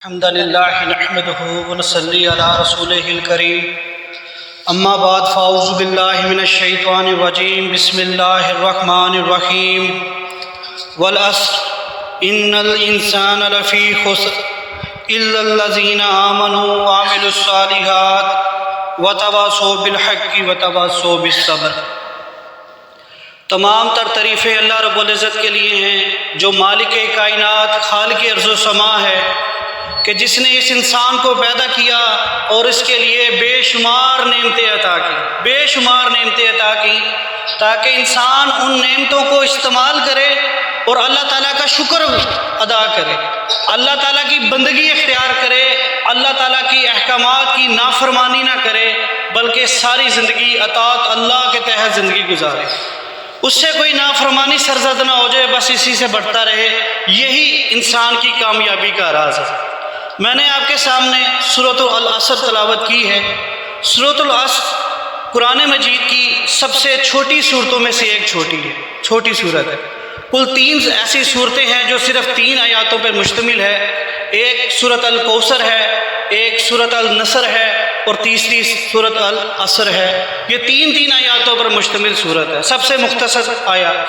الحمد لله نحمده ونصلي على رسوله الكريم اما بعد فاعوذ بالله من الشیطان الرجیم بسم اللہ الرحمن الرحیم والعصر ان الانسان لفی خسر الا الذین آمنوا وعملوا الصالحات وتواصوا بالحق وتواصوا بالصبر۔ تمام تر تعریفیں اللہ رب العزت کے لیے ہیں جو مالک کائنات خالق ارض و سما ہے، کہ جس نے اس انسان کو پیدا کیا اور اس کے لیے بے شمار نعمتیں عطا کی تاکہ انسان ان نعمتوں کو استعمال کرے اور اللہ تعالیٰ کا شکر ادا کرے، اللہ تعالیٰ کی بندگی اختیار کرے، اللہ تعالیٰ کی احکامات کی نافرمانی نہ کرے، بلکہ ساری زندگی اطاعت اللہ کے تحت زندگی گزارے، اس سے کوئی نافرمانی سرزد نہ ہو جائے، بس اسی سے بڑھتا رہے۔ یہی انسان کی کامیابی کا راز ہے۔ میں نے آپ کے سامنے سورۃ العصر تلاوت کی ہے۔ سورۃ العصر قرآن مجید کی سب سے چھوٹی صورتوں میں سے ایک چھوٹی صورت ہے۔ کل 3 ایسی صورتیں ہیں جو صرف 3 آیاتوں پر مشتمل ہے۔ ایک سورۃ الکوثر ہے، ایک سورۃ النصر ہے اور تیسری سورۃ العصر ہے۔ یہ 3 آیاتوں پر مشتمل صورت ہے، سب سے مختصر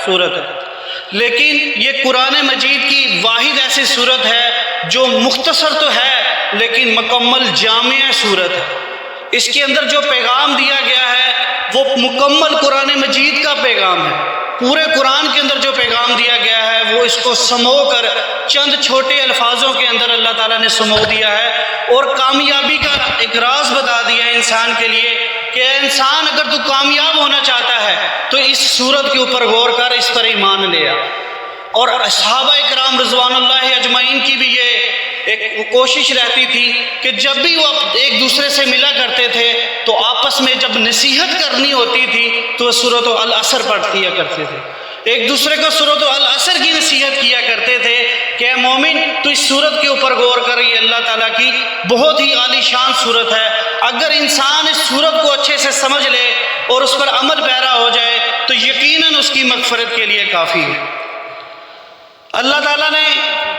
صورت ہے، لیکن یہ قرآن مجید کی واحد ایسی صورت ہے جو مختصر تو ہے لیکن مکمل جامع صورت ہے۔ اس کے اندر جو پیغام دیا گیا ہے وہ مکمل قرآن مجید کا پیغام ہے۔ پورے قرآن کے اندر جو پیغام دیا گیا ہے وہ اس کو سمو کر چند چھوٹے الفاظوں کے اندر اللہ تعالیٰ نے سمو دیا ہے اور کامیابی کا ایک راز بتا دیا ہے انسان کے لیے کہ انسان اگر تو کامیاب ہونا چاہتا ہے تو اس صورت کے اوپر غور کر، اس پر ایمان لے آ۔ اور صحابہ کرام رضوان اللہ اجمعین کی بھی یہ ایک کوشش رہتی تھی کہ جب بھی وہ ایک دوسرے سے ملا کرتے تھے تو آپس میں جب نصیحت کرنی ہوتی تھی تو وہ سورۃ العصر پڑھتے کرتے تھے، ایک دوسرے کو سورۃ العصر کی نصیحت کیا کرتے تھے کہ اے مومن تو اس سورت کے اوپر غور کر، یہ اللہ تعالیٰ کی بہت ہی عالی شان سورت ہے۔ اگر انسان اس سورت کو اچھے سے سمجھ لے اور اس پر عمل پیرا ہو جائے تو یقیناً اس کی مغفرت کے لیے کافی ہے۔ اللہ تعالیٰ نے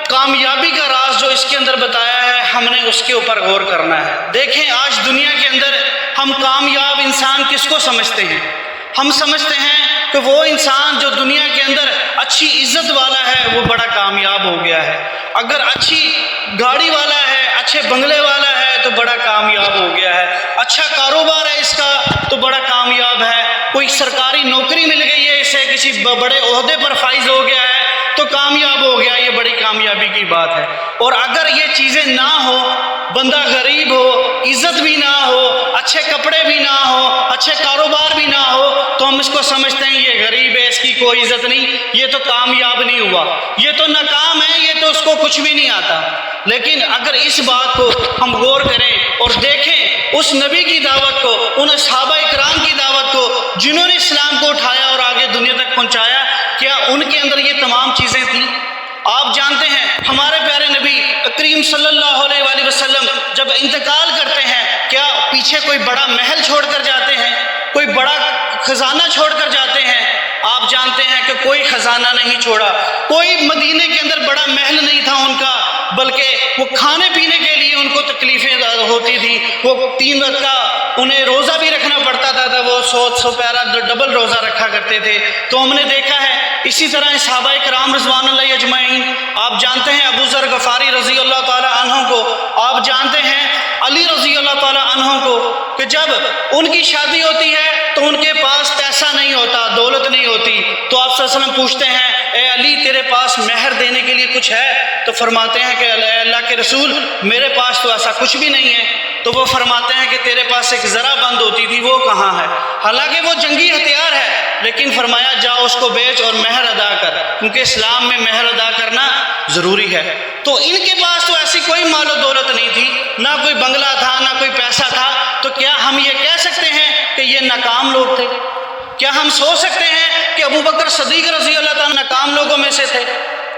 کامیابی کا راز جو اس کے اندر بتایا ہے، ہم نے اس کے اوپر غور کرنا ہے۔ دیکھیں آج دنیا کے اندر ہم کامیاب انسان کس کو سمجھتے ہیں؟ ہم سمجھتے ہیں کہ وہ انسان جو دنیا کے اندر اچھی عزت والا ہے وہ بڑا کامیاب ہو گیا ہے، اگر اچھی گاڑی والا ہے، اچھے بنگلے والا ہے تو بڑا کامیاب ہو گیا ہے، اچھا کاروبار ہے اس کا تو بڑا کامیاب ہے، کوئی سرکاری نوکری مل گئی ہے اسے، کسی بڑے عہدے پر فائز ہو گیا ہے تو کامیاب ہو گیا، یہ بڑی کامیابی کی بات ہے۔ اور اگر یہ چیزیں نہ ہو، بندہ غریب ہو، عزت بھی نہ ہو، اچھے کپڑے بھی نہ ہو، اچھے کاروبار بھی نہ ہو تو ہم اس کو سمجھتے ہیں یہ غریب ہے، اس کی کوئی عزت نہیں، یہ تو کامیاب نہیں ہوا، یہ تو ناکام ہے، یہ تو اس کو کچھ بھی نہیں آتا۔ لیکن اگر اس بات کو ہم غور کریں اور دیکھیں اس نبی کی دعوت کو، ان صحابہ کرام کی دعوت کو جنہوں نے اسلام کو اٹھایا اور آگے دنیا تک پہنچایا، کیا ان کے اندر یہ تمام چیزیں تھیں؟ آپ جانتے ہیں ہمارے پیارے نبی کریم صلی اللہ علیہ وآلہ وسلم جب انتقال کرتے ہیں کیا پیچھے کوئی بڑا محل چھوڑ کر جاتے ہیں، کوئی بڑا خزانہ چھوڑ کر جاتے ہیں؟ آپ جانتے ہیں کہ کوئی خزانہ نہیں چھوڑا، کوئی مدینے کے اندر بڑا محل نہیں تھا ان کا، بلکہ وہ کھانے پینے کے لیے ان کو تکلیفیں ہوتی تھی، وہ 3 وقت کا انہیں روزہ بھی رکھنا پڑتا تھا، وہ 100 پیارا ڈبل روزہ رکھا کرتے تھے۔ تو ہم نے دیکھا ہے اسی طرح صحابہ کرام رضوان اللہ اجمعین، آپ جانتے ہیں ابو ذر غفاری رضی اللہ تعالی عنہ کو، آپ جانتے ہیں علی رضی اللہ تعالی عنہ کو، کہ جب ان کی شادی ہوتی ہے تو ان کے پاس پیسہ نہیں ہوتا، دولت نہیں ہوتی، تو آپ صلی اللہ علیہ وسلم پوچھتے ہیں اے علی تیرے پاس مہر دینے کے لیے کچھ ہے؟ تو فرماتے ہیں کہ اللہ کے رسول میرے پاس تو ایسا کچھ بھی نہیں ہے۔ تو وہ فرماتے ہیں کہ تیرے پاس ایک ذرا بند ہوتی تھی، وہ کہاں ہے؟ حالانکہ وہ جنگی ہتھیار ہے، لیکن فرمایا جاؤ اس کو بیچ اور مہر ادا کر، کیونکہ اسلام میں مہر ادا کرنا ضروری ہے۔ تو ان کے پاس تو ایسی کوئی مال و دولت نہیں تھی، نہ کوئی بنگلہ تھا، نہ کوئی پیسہ تھا، تو کیا ہم یہ کہہ سکتے ہیں کہ یہ ناکام لوگ تھے؟ کیا ہم سوچ سکتے ہیں کہ ابو بکر صدیق رضی اللہ تعالیٰ ناکام لوگوں میں سے تھے؟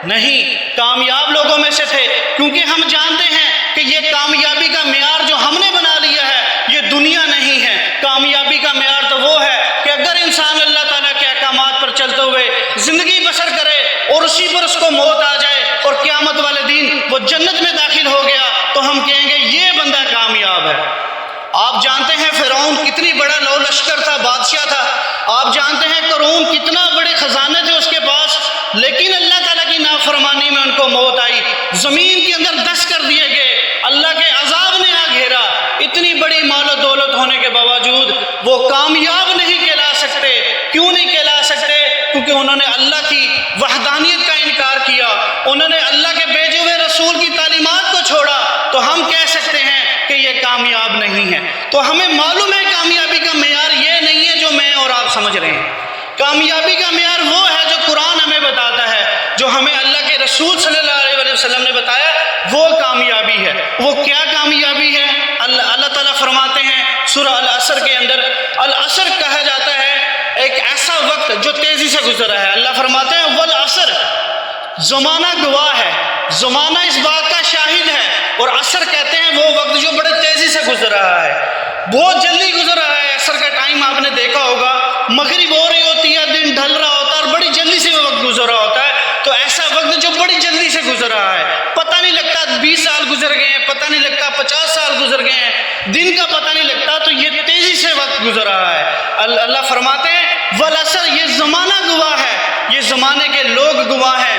نہیں، کامیاب لوگوں میں سے تھے، کیونکہ ہم جانتے ہیں کہ یہ کامیابی کا معیار جو ہم نے بنا لیا ہے یہ دنیا نہیں ہے۔ کامیابی کا معیار تو وہ ہے کہ اگر انسان اللہ تعالیٰ کے احکامات پر چلتے ہوئے زندگی بسر کرے اور اسی پر اس کو موت آ جائے اور قیامت والے دن وہ جنت میں داخل ہو گیا کامیاب ہے۔ آپ جانتے ہیں فرعون کتنی بڑا لو لشکر تھا، بادشاہ تھا، آپ جانتے ہیں قارون کتنا بڑے خزانے تھے اس کے پاس، لیکن اللہ تعالیٰ کی نافرمانی میں ان کو موت آئی، زمین کے اندر دس کر دیے گئے، اللہ کے عذاب نے آ گھیرا۔ اتنی بڑی مال و دولت ہونے کے باوجود وہ کامیاب نہیں کہلا سکتے۔ کیوں نہیں کہلا سکتے؟ کیونکہ انہوں نے اللہ کی وحدانیت کا انکار کیا، انہوں نے اللہ کے بھیجے ہوئے رسول کی تعلیمات کو چھوڑا، تو ہم کہہ سکتے ہیں کہ یہ کامیاب نہیں ہے۔ تو ہمیں معلوم ہے کامیابی کا معیار یہ نہیں ہے جو میں اور آپ سمجھ رہے ہیں۔ کامیابی کا معیار وہ ہے جو قرآن ہمیں بتاتا ہے، جو ہمیں اللہ کے رسول صلی اللہ علیہ وسلم نے بتایا، وہ کامیابی ہے۔ وہ کیا کامیابی ہے؟ اللہ تعالیٰ فرماتے ہیں سورہ العصر کے اندر، العصر کہا جاتا ہے ایک ایسا وقت جو تیزی سے گزرا ہے۔ اللہ فرماتے ہیں والعصر، زمانہ گواہ ہے، زمانہ اس بات کا شاہد ہے، اور عصر کہتے ہیں وہ وقت جو بڑے تیزی سے گزر رہا ہے، بہت جلدی گزر رہا ہے۔ عصر کا ٹائم آپ نے دیکھا ہوگا، مغرب ہو رہی ہوتی ہے، دن ڈھل رہا ہوتا ہے اور بڑی جلدی سے وہ وقت گزر رہا ہوتا ہے۔ تو ایسا وقت جو بڑی جلدی سے گزر رہا ہے، پتہ نہیں لگتا 20 سال گزر گئے ہیں، پتہ نہیں لگتا 50 سال گزر گئے ہیں، دن کا پتہ نہیں لگتا، تو یہ تیزی سے وقت گزر رہا ہے۔ اللہ فرماتے ہیں والعصر، یہ زمانہ گواہ ہے، یہ زمانے کے لوگ گواہ ہیں،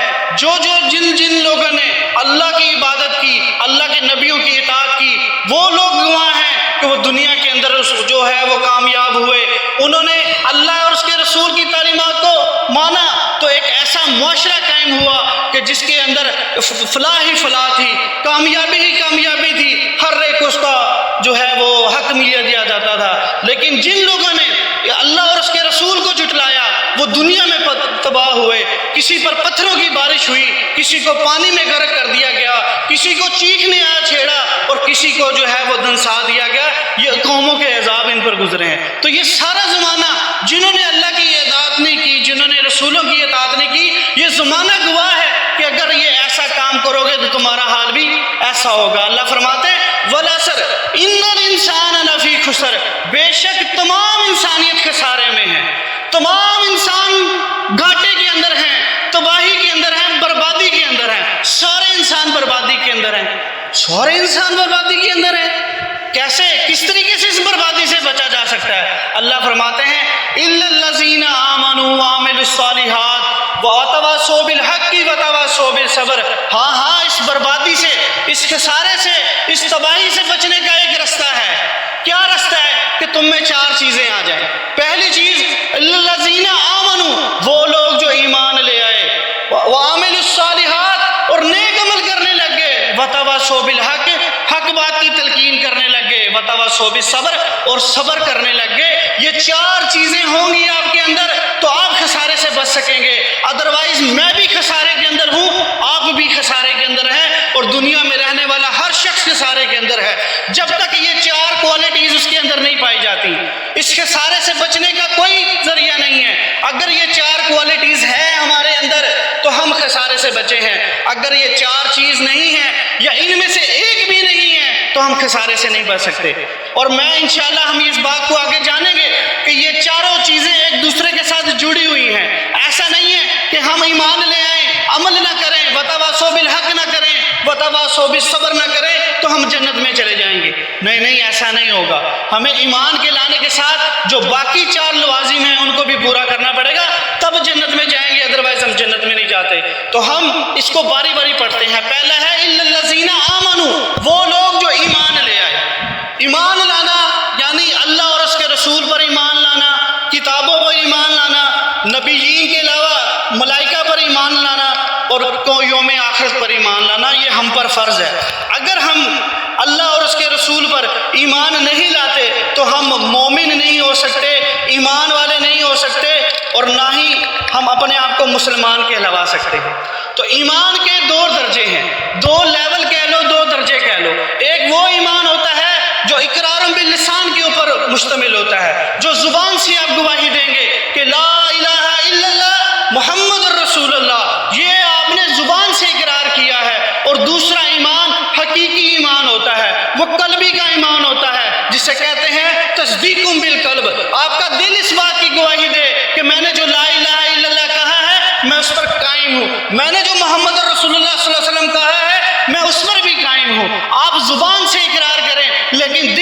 جن لوگوں نے اللہ کی عبادت کی، اللہ کے نبیوں کی اطاعت کی، وہ لوگ گواہ ہیں کہ وہ دنیا کے اندر جو ہے وہ کامیاب ہوئے، انہوں نے اللہ اور اس کے رسول کی تعلیمات کو مانا، تو ایک ایسا معاشرہ قائم ہوا کہ جس کے اندر فلاح ہی فلاح تھی، کامیابی ہی کامیابی تھی، ہر ایک اس کا جو ہے وہ حق دیا جاتا تھا۔ لیکن جن لوگوں نے اللہ اور اس کے رسول کو جھٹلایا وہ دنیا میں تباہ ہوئے، کسی پر پتھروں کی بارش ہوئی، کسی کو پانی میں غرق کر دیا گیا، کسی کو چیخ نے آ چھیڑا اور کسی کو جو ہے وہ دنسا دیا گیا، یہ قوموں کے عذاب ان پر گزرے ہیں۔ تو یہ سارا زمانہ جنہوں نے اللہ کی اطاعت نہیں کی، جنہوں نے رسولوں کی اطاعت نہیں کی، یہ زمانہ گواہ ہے کہ اگر یہ ایسا کام کرو گے تو تمہارا حال بھی ایسا ہوگا۔ اللہ فرماتے ہیں والعصر ان الانسان لفی خسر، بے شک تمام انسانیت خسارے میں ہے، تمام انسان گھاٹے کے اندر ہیں، تباہی کے اندر ہیں، بربادی کے اندر ہیں، سارے انسان بربادی کے اندر ہیں، سارے انسان بربادی کے اندر ہیں۔ کیسے، کس طریقے سے اس بربادی سے بچا جا سکتا ہے؟ اللہ فرماتے ہیں الا الذین آمنوا وعملوا الصالحات وتواصوا بالحق وتواصوا بالصبر۔ ہاں اس بربادی سے، اس خسارے سے، اس تباہی سے بچنے کا ایک رستہ ہے۔ کیا رستہ ہے؟ کہ تم میں 4 چیزیں آ جائیں۔ پہلی چیز الذین آمنوا، وہ لوگ جو ایمان لے آئے، وعملوا الصالحات، اور نیک عمل کرنے لگ گئے، وتواصوا بالحق، حق بات کی تلقین کرنے لگ گئے، وتواصوا بالصبر، اور صبر کرنے لگ گئے۔ یہ 4 چیزیں ہوں گی آپ کے اندر تو آپ خسارے سے بچ سکیں گے۔ ادروائز میں بھی خسارے کے اندر ہوں، آپ بھی خسارے کے اندر ہیں، اور دنیا میں رہنے والا ہر شخص خسارے کے اندر ہے۔ جب تک یہ 4 کوالٹیز اس کے اندر نہیں پائی جاتی، اس خسارے سے بچنے کا کوئی ذریعہ نہیں ہے۔ اگر یہ 4 کوالٹیز ہے ہمارے اندر تو ہم خسارے سے بچے ہیں، اگر یہ 4 چیز نہیں ہے یا ان میں سے ایک بھی نہیں ہے تو ہم خسارے سے نہیں بچ سکتے۔ اور میں انشاءاللہ ہم اس بات کو آگے جانیں گے کہ یہ چاروں چیزیں ایک دوسرے کے ساتھ جڑی ہوئی ہیں۔ ایسا نہیں ہے کہ ہم ایمان لے آئیں، عمل نہ کریں، وتواصوا بالحق نہ کریں، وتواصوا بالصبر نہ کریں تو ہم جنت میں چلے جائیں گے۔ نہیں، ایسا نہیں ہوگا۔ ہمیں ایمان کے لانے کے ساتھ جو باقی 4 لوازم ہیں ان کو بھی پورا کرنا پڑے گا، تب جنت میں جائیں گے، ادروائز ہم جنت میں نہیں جاتے۔ تو ہم اس کو باری باری پڑھتے ہیں۔ پہلا ہے الا الذین آمنوا، وہ لوگ جو ایمان لے آئے۔ ایمان لانا یعنی اللہ اور اس کے رسول پر ایمان لانا، کتابوں پر ایمان لانا، نبیین کے علاوہ ملائکہ پر ایمان لانا، اور یوم آخرت پر ایمان لانا، یہ ہم پر فرض ہے۔ اگر ہم اللہ اور اس کے رسول پر ایمان نہیں لاتے تو ہم مومن نہیں ہو سکتے، ایمان والے نہیں ہو سکتے، اور نہ ہی ہم اپنے آپ کو مسلمان کہلوا سکتے ہیں۔ تو ایمان کے 2 درجے ہیں، 2 لیول کہہ لو، 2 درجے کہہ لو۔ ایک وہ ایمان ہوتا ہے جو اقرار باللسان کے اوپر مشتمل ہوتا ہے، جو زبان سے آپ گواہی دیں گے کہ لا الہ الا اللہ محمد الرسول اللہ، یہ آپ نے زبان سے اقرار کیا ہے۔ اور دوسرا ایمان حقیقی ایمان ہوتا ہے، وہ قلبی کا ایمان ہوتا ہے، جسے کہتے ہیں تصدیق بالقلب۔ آپ کا دل اس بات کی گواہی دے کہ میں نے جو لا الہ الا اللہ کہا ہے میں اس پر قائم ہوں، میں نے جو محمد رسول اللہ صلی اللہ علیہ وسلم کہا ہے میں اس پر بھی قائم ہوں۔ آپ زبان سے اقرار کریں لیکن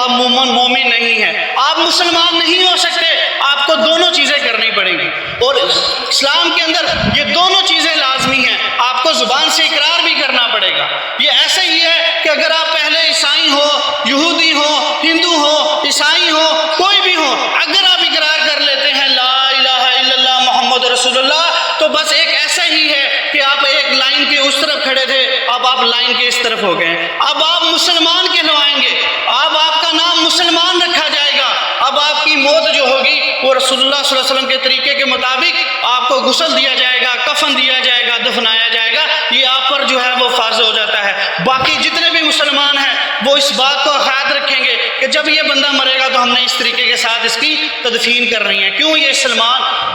آپ مومن نہیں ہیں، آپ مسلمان نہیں ہو سکتے، آپ کو دونوں چیزیں کرنی پڑیں گی۔ اور اسلام کے اندر یہ دونوں چیزیں لازمی ہیں، آپ کو زبان سے اقرار بھی کرنا پڑے گا۔ یہ ایسا ہی ہے کہ اگر آپ پہلے عیسائی ہو، یہودی ہو، ہندو ہو، عیسائی ہو، کوئی بھی ہو، اگر آپ اقرار کر لیتے ہیں لا الہ الا اللہ محمد رسول اللہ، تو بس ایک ایسا ہی ہے کہ آپ ایک لائن کے اس طرف کھڑے تھے، اب آپ لائن کے اس طرف ہو گئے، اب آپ مسلمان کہلوائیں گے، اب آپ کا نام مسلمان رکھا جائے گا، اب آپ کی موت جو ہوگی وہ رسول اللہ صلی اللہ علیہ وسلم کے طریقے کے مطابق آپ کو غسل دیا جائے گا، کفن دیا جائے گا، دفنایا جائے گا، یہ آپ پر جو ہے وہ فرض ہو جاتا ہے۔ باقی جتنے بھی مسلمان ہیں وہ اس بات کو خیال رکھیں گے کہ جب یہ بندہ مرے گا تو ہم نے اس طریقے کے ساتھ اس کی تدفین کرنی ہے۔ کیوں؟ یہ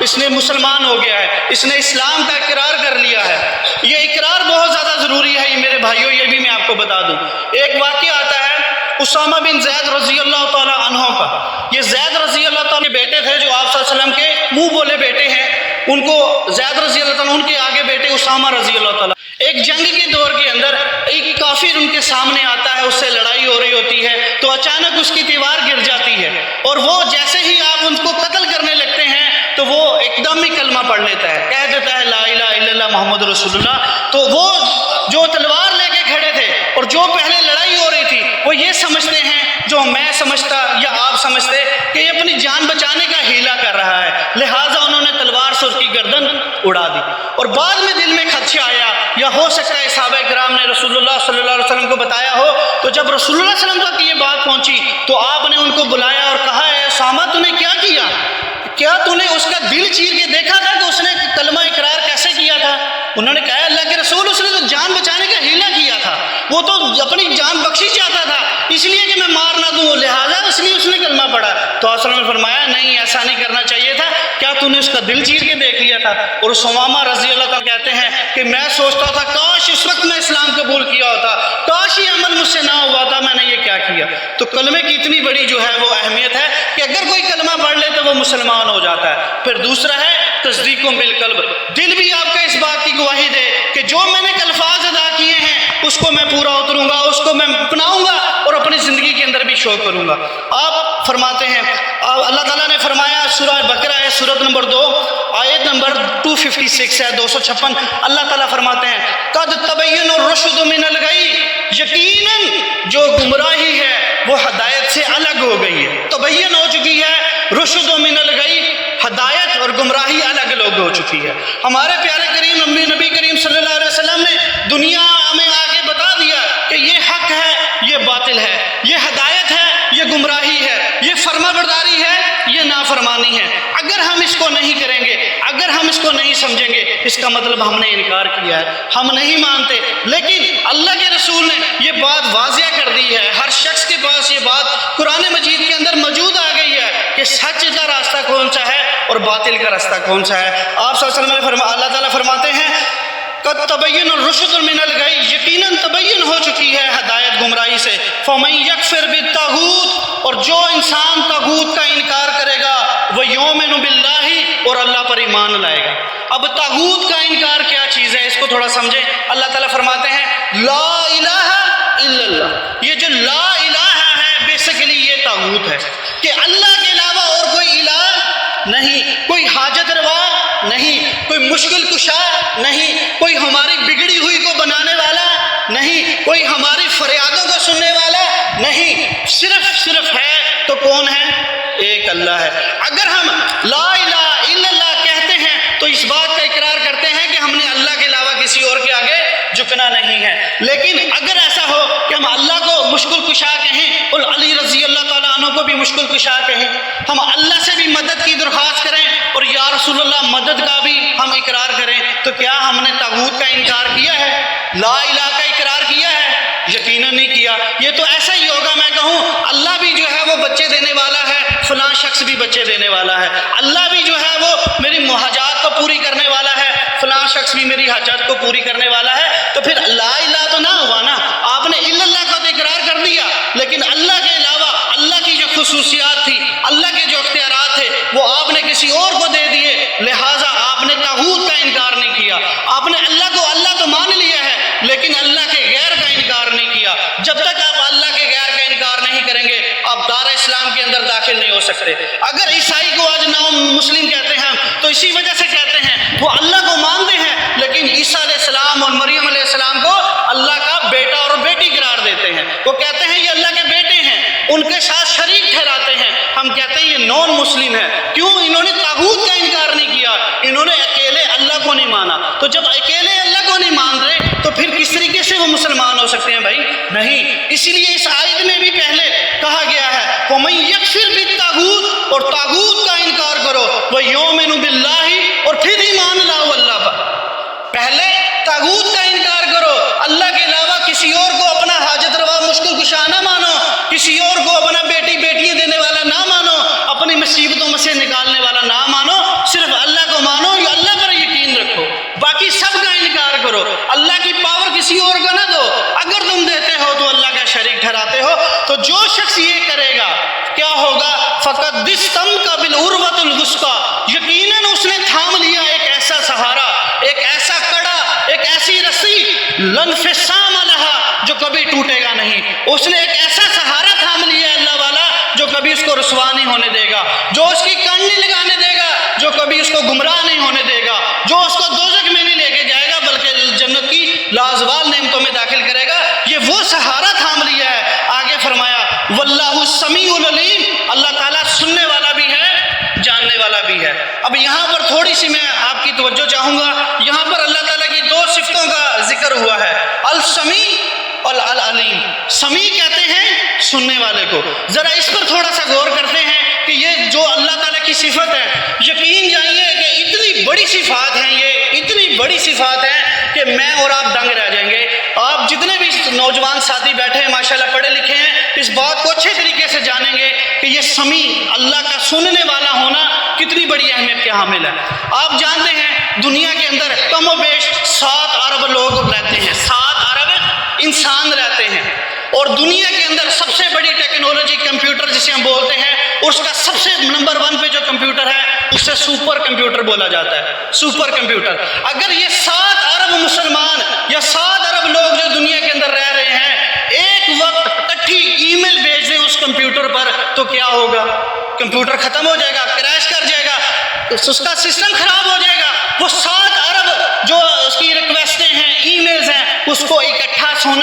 اس نے مسلمان ہو گیا ہے، اس نے اسلام کا اقرار کر لیا ہے۔ یہ اقرار بہت زیادہ ضروری ہے، یہ میرے بھائیوں یہ بھی میں آپ کو بتا دوں۔ ایک واقعہ آتا ہے اسامہ بن زید رضی اللہ تعالی عنہ کا۔ یہ زید رضی اللہ تعالیٰ کے بیٹے تھے جو آپ صلی اللہ علیہ وسلم کے منہ بولے بیٹے ہیں، ان کو زید رضی اللہ تعالیٰ، ان کے آگے بیٹے اسامہ رضی اللہ تعالیٰ۔ ایک جنگ کے دور کے اندر ایک کافر ان کے سامنے آتا ہے، اس سے لڑائی ہو رہی ہوتی ہے تو اچانک اس کی دیوار گر جاتی ہے، اور وہ جیسے ہی آپ ان کو قتل کرنے لگتے ہیں تو وہ ایک دم ہی کلمہ پڑھ لیتا ہے، کہہ دیتا ہے لا الہ الا اللہ محمد رسول اللہ۔ تو وہ جو تلوار لے کے کھڑے تھے اور جو پہلے لڑائی ہو رہی تھی وہ یہ سمجھتے ہیں، جو میں سمجھتا یا آپ سمجھتے، کہ یہ اپنی جان بچانے کا ہیلا کر رہا ہے، لہٰذا انہوں نے تلوار سے اس کی گردن اڑا دی۔ اور بعد میں دل میں خدشہ آیا، یا ہو سکتا ہے صحابہ کرام نے رسول اللہ صلی اللہ علیہ وسلم کو بتایا ہو، تو جب رسول اللہ صلی اللہ علیہ وسلم تک یہ بات پہنچی تو آپ نے ان کو بلایا اور کہا ہے اسامہ تو نے کیا کیا؟ کیا تو نے اس کا دل چیر کے دیکھا تھا کہ اس نے کلمہ اقرار کیسے کیا تھا؟ انہوں نے کہا اللہ کے رسول اس نے تو جان بچانے کا ہیلا کیا تھا، وہ تو اپنی جان بخشی چاہتا تھا اس لیے کہ میں مار نہ دوں، لہٰذا اس لیے اس نے کلمہ پڑھا۔ تو آپ صلی اللہ علیہ وسلم نے فرمایا نہیں، ایسا نہیں کرنا چاہیے تھا، کیا تو نے اس کا دل چیر کے دیکھ لیا تھا؟ اور اسامہ رضی اللہ تعالیٰ کہتے ہیں کہ میں سوچتا تھا کاش اس وقت میں اسلام قبول کیا ہوتا، کاش یہ عمل مجھ سے نہ ہوا تھا، میں نے یہ کیا کیا۔ تو کلمے کی اتنی بڑی جو ہے وہ اہمیت ہے کہ اگر کوئی کلمہ پڑھ لے تو وہ مسلمان ہو جاتا ہے۔ پھر دوسرا ہے تصدیق بالقلب، دل بھی آپ کا اس بات کی گواہی دے کہ جو میں نے الفاظ ادا کیے ہیں اس کو میں پورا اتروں گا، اس کو میں اپناؤں گا اور اپنی زندگی کے اندر بھی شو کروں گا۔ آپ فرماتے ہیں، اللہ تعالیٰ نے فرمایا سورہ بقرہ ہے سورت نمبر 2 آیت نمبر 256 ہے 256، اللہ تعالیٰ فرماتے ہیں قد تبین الرشد من الغی، یقیناً جو گمراہی ہے وہ ہدایت سے الگ ہو گئی ہے، تبین ہو چکی ہے، رشد من الغی، ہدایت اور گمراہی الگ الگ ہو چکی ہے۔ ہمارے پیارے کریم نبی کریم صلی اللہ علیہ وسلم نے دنیا میں آ کے بتا دیا کہ یہ حق ہے، یہ باطل ہے، یہ ہدایت ہے، یہ گمراہی ہے، یہ فرما برداری ہے، یہ نافرمانی ہے۔ اگر ہم اس کو نہیں کریں گے، اگر ہم اس کو نہیں سمجھیں گے، اس کا مطلب ہم نے انکار کیا ہے، ہم نہیں مانتے۔ لیکن اللہ کے رسول نے یہ بات واضح کر دی ہے، ہر شخص کے پاس یہ بات قرآن مجید کے اندر موجود آ گئی ہے کہ سچ کا راستہ کون سا ہے اور باطل کا راستہ کون سا ہے۔ آپ صلی اللہ علیہ وسلم نے اللہ تعالیٰ فرماتے ہیں قد تبین الرشد من الغی، یقیناً تبین ہو چکی ہے ہدایت گمراہی سے، فمن یکفر بالطاغوت، اور جو انسان طاغوت کا انکار کرے گا وہ یؤمن باللہ، اور اللہ پر ایمان لائے گا۔ اب طاغوت کا انکار کیا چیز ہے اس کو تھوڑا سمجھیں۔ اللہ تعالیٰ فرماتے ہیں لا الہ الا اللہ، یہ جو لا الہ ہے بیسیکلی یہ طاغوت ہے کہ اللہ کے علاوہ اور کوئی الہ نہیں، کوئی حاجت روا نہیں، کوئی مشکل کشا نہیں، کوئی ہماری بگڑی ہوئی کو بنانے والا نہیں، کوئی ہماری فریادوں کو سننے والا نہیں، صرف ہے تو کون ہے؟ ایک اللہ ہے۔ اگر ہم لا الہ الا اللہ کہتے ہیں تو اس بات کا اقرار کرتے ہیں کہ ہم نے اللہ کے علاوہ کسی اور کے آگے جھکنا نہیں ہے۔ لیکن اگر ایسا ہو کہ ہم اللہ کو مشکل کشا کہیں اور علی رضی اللہ تعالیٰ عنہ کو بھی مشکل کشا کہیں، ہم اللہ سے بھی مدد کی درخواست کریں اور یا رسول اللہ مدد کا بھی ہم اقرار کریں، تو کیا ہم نے طاغوت کا انکار کیا ہے؟ لا الہ کا اقرار کیا ہے؟ یقیناً نہیں کیا۔ یہ تو ایسا ہی ہوگا میں کہوں اللہ بھی جو ہے وہ بچے دینے والا ہے، فلاں شخص بھی بچے دینے والا ہے، اللہ بھی جو ہے وہ میری حاجات کو پوری کرنے والا ہے، فلاں شخص بھی میری حاجات کو پوری کرنے والا ہے، تو پھر لا الہ تو نہ ہوا نا۔ آپ نے الا اللہ کا تو اقرار کر دیا، لیکن اللہ کے علاوہ اللہ کی جو خصوصیات تھی، اللہ کے جو اختیارات تھے وہ آپ نے کسی اور کو دے دیے، لہٰذا آپ نے طاغوت کا انکار نہیں کیا۔ آپ نے اللہ کو اللہ تو مان لیا ہے لیکن اللہ کے غیر کا انکار نہیں کیا۔ جب تک آپ اللہ کے غیر کا انکار نہیں کریں گے آپ داخل نہیں ہو سکتے۔ اگر عیسائی کو آج نام مسلم کہتے ہیں تو اسی وجہ سے کہتے ہیں وہ اللہ کو مانتے ہیں، لیکن عیسیٰ علیہ السلام اور مریم علیہ السلام کو اللہ کا بیٹا اور بیٹی قرار دیتے ہیں۔ وہ کہتے ہیں یہ اللہ کے بیٹے ہیں، ان کے ساتھ شریک ٹھہراتے ہیں۔ ہم کہتے ہیں یہ نان مسلم ہے۔ کیوں؟ انہوں نے طاغوت کا انکار نہیں کیا، انہوں نے اکیلے اللہ کو نہیں مانا۔ تو جب اکیلے اللہ کو نہیں مان رہے تو پھر کس طریقے سے وہ مسلمان ہو سکتے ہیں بھائی؟ نہیں۔ اسی لیے اس آیت میں بھی پہلے کہا گیا ہے وَمَن يَكْفُرْ بِالطَّاغُوتِ، اور طاغوت کا انکار کرو، وَيُؤْمِنُ بِاللَّهِ، اور پھر ایمان لاؤ اللہ پر۔ پہلے طاغوت کا انکار کرو، اللہ کے علاوہ کسی اور کو اپنا حاجت روا مشکل کشا نہ مانو، کسی اور کو اپنا بیٹیاں دینے والا نہ مانو، اپنی مصیبتوں میں سے نکالنے والا نہ مانو، صرف اللہ کو مانو، یا اللہ پر یقین رکھو، باقی سب کا انکار کرو۔ اللہ کی پاور کسی اور کو نہ دو، اگر تم دیتے ہو تو اللہ کا شریک ٹھہراتے ہو۔ تو جو شخص یہ کرے گا کیا ہوگا؟ فَقَدْ اسْتَمْسَكَ بِالْعُرْوَةِ الْوُثْقَىٰ، یقیناً اس نے تھام لیا ایک ایسا سہارا، ایک ایسا کڑا، ایک ایسی رسی، لَا انفصام لَهَا، جو کبھی ٹوٹے گا نہیں۔ اس نے ایک ایسا سہارا تھام لیا اللہ والا جو کبھی اس کو رسوا نہیں ہونے دے گا، جو اس کی کان نہیں لگانے دے گا، جو کبھی اس کو گمراہ نہیں ہونے دے گا، جو اس کو دوزخ میں نہیں لے کے جائے گا بلکہ جنت کی لازوال نعمتوں میں داخل کرے گا۔ یہ وہ سہارا تھام لیا ہے۔ آگے فرمایا واللہ السمیع العلیم، اللہ تعالیٰ سننے والا بھی ہے، جاننے والا بھی ہے۔ اب یہاں پر تھوڑی سی میں آپ کی توجہ چاہوں گا، یہاں پر اللہ تعالیٰ کی دو صفتوں کا ذکر ہوا ہے، السمیع اور العلیم۔ سمیع کہتے ہیں سننے والے کو۔ ذرا اس پر تھوڑا سا غور کرتے ہیں کہ یہ جو اللہ تعالیٰ کی صفت ہے، یقین جانیے کہ اتنی بڑی صفات ہیں، یہ اتنی بڑی صفات ہیں کہ میں اور آپ دنگ رہ جائیں گے۔ آپ جتنے بھی نوجوان ساتھی بیٹھے ہیں ماشاءاللہ پڑھے لکھے ہیں، اس بات کو اچھے طریقے سے جانیں گے کہ یہ سمیع، اللہ کا سننے والا ہونا کتنی بڑی اہمیت کے حامل ہے۔ آپ جانتے ہیں دنیا کے اندر کم و بیش 7 ارب لوگ رہتے ہیں، 7 ارب انسان رہتے ہیں، اور دنیا کے اندر سب سے بڑی ٹیکنالوجی کمپیوٹر جسے ہم بولتے ہیں، اس کا سب سے نمبر 1 پہ جو کمپیوٹر ہے اسے سپر کمپیوٹر بولا جاتا ہے، سپر کمپیوٹر۔ اگر یہ 7 ارب مسلمان یا 7 ارب لوگ جو دنیا کے اندر رہ رہے ہیں ایک وقت اکٹھی ای میل بھیج دیں اس کمپیوٹر پر تو کیا ہوگا؟ کمپیوٹر ختم ہو جائے گا، کریش کر جائے گا، اس کا سسٹم خراب ہو جائے گا۔ وہ 7 ارب جو اس کی ریکویسٹیں ہیں، ای میلز ہیں، اس کو اکٹھا سن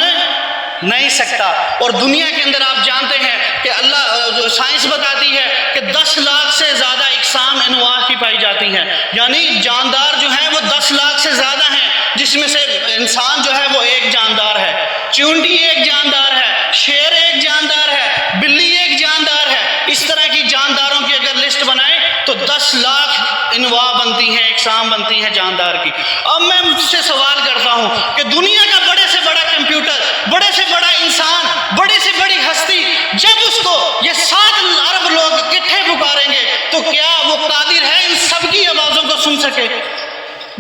نہیں سکتا۔ اور دنیا کے اندر آپ جانتے ہیں کہ اللہ سائنس بتاتی ہے کہ 10 لاکھ سے زیادہ اقسام انواع کی پائی جاتی ہیں، یعنی جاندار جو ہیں وہ 10 لاکھ سے زیادہ ہیں، جس میں سے انسان جو ہے وہ ایک جاندار ہے، چونٹی ایک جاندار ہے، شیر ایک جاندار ہے، بلی ایک جاندار ہے۔ اس طرح کی جانداروں کی اگر لسٹ بنائیں تو 10 لاکھ انواع بنتی ہیں، اقسام بنتی ہیں جاندار کی۔ اب میں مجھ سے سوال کرتا ہوں کہ دنیا کا بڑے سے بڑا کمپیوٹر، بڑے سے بڑا انسان، بڑے سے بڑی ہستی، جب اس کو یہ 7 ارب لوگ اکٹھے پکاریں گے تو کیا وہ قادر ہے ان سب کی آوازوں کو سن سکے؟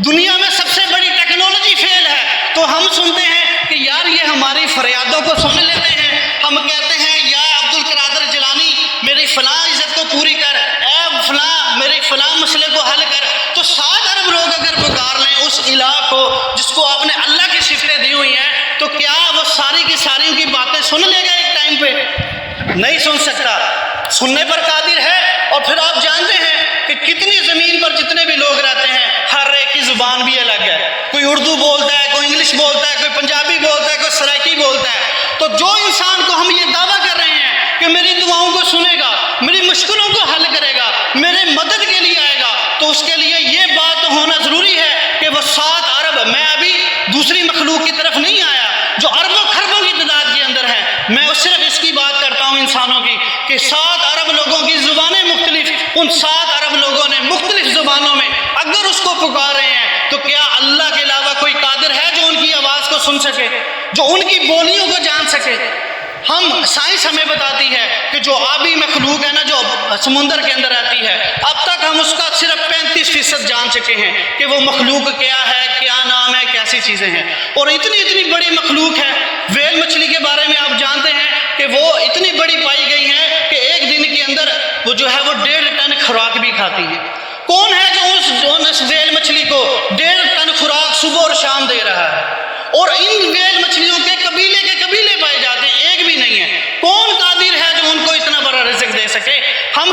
دنیا میں سب سے بڑی ٹیکنالوجی فیل ہے تو ہم سنتے ہیں کہ یار یہ ہماری فریادوں کو سن لیتے ہیں، ہم کہتے ہیں یا عبد القادر جیلانی میری فلاں عزت کو پوری کر، اے فلاں میرے فلاں مسئلے کو حل کر۔ تو 7 ارب لوگ اگر پکار لیں اس الہ کو جس کو آپ نے اللہ کی صفتیں دی ہوئی ہیں تو کیا وہ ساری کی ساری کی باتیں سن لے گا ایک ٹائم پہ؟ نہیں سن سکتا، سننے پر قادر ہے۔ اور پھر آپ جانتے ہیں کہ کتنی زمین پر جتنے بھی لوگ رہتے ہیں ہر ایک کی زبان بھی الگ ہے، کوئی اردو بولتا ہے، کوئی انگلش بولتا ہے، کوئی پنجابی بولتا ہے، کوئی سرائکی بولتا ہے۔ تو جو انسان کو ہم یہ دعویٰ کر رہے ہیں کہ میری دعاؤں کو سنے گا، میری مشکلوں کو حل کرے گا، میرے مدد کے لیے آئے گا، تو اس کے لیے یہ بات ہونا ضروری ہے کہ وہ 7 ارب، میں ابھی دوسری مخلوق کی طرف نہیں آیا جو اربوں خربوں کی تعداد کے اندر ہے، میں صرف اس کی بات کرتا ہوں انسانوں کی کہ 7 ارب لوگوں کی زبانیں مختلف، ان 7 ارب لوگوں نے مختلف زبانوں میں اگر اس کو پکار رہے ہیں تو کیا اللہ کے علاوہ کوئی قادر ہے جو ان کی آواز کو سن سکے، جو ان کی بولیوں کو جان سکے؟ ہم سائنس ہمیں بتاتی ہے کہ جو آبی مخلوق ہے نا، جو سمندر کے اندر رہتی ہے، اب تک ہم اس کا صرف 35% جان چکے ہیں کہ وہ مخلوق کیا ہے، کیا نام ہے، کیسی چیزیں ہیں۔ اور اتنی بڑی مخلوق ہے، ویل مچھلی کے بارے میں آپ جانتے ہیں کہ وہ اتنی بڑی پائی گئی ہے کہ ایک دن کے اندر وہ جو ہے وہ 1.5 ٹن خوراک بھی کھاتی ہے۔ کون ہے جو اس ویل مچھلی کو 1.5 ٹن خوراک صبح اور شام دے رہا ہے؟ اور ان ویل مچھلیوں کے قبیلے پائے جاتے ہیں، ایک بھی نہیں ہے۔ کون قادر ہے جو ان کو اتنا بڑا رزق دے سکے؟ ہم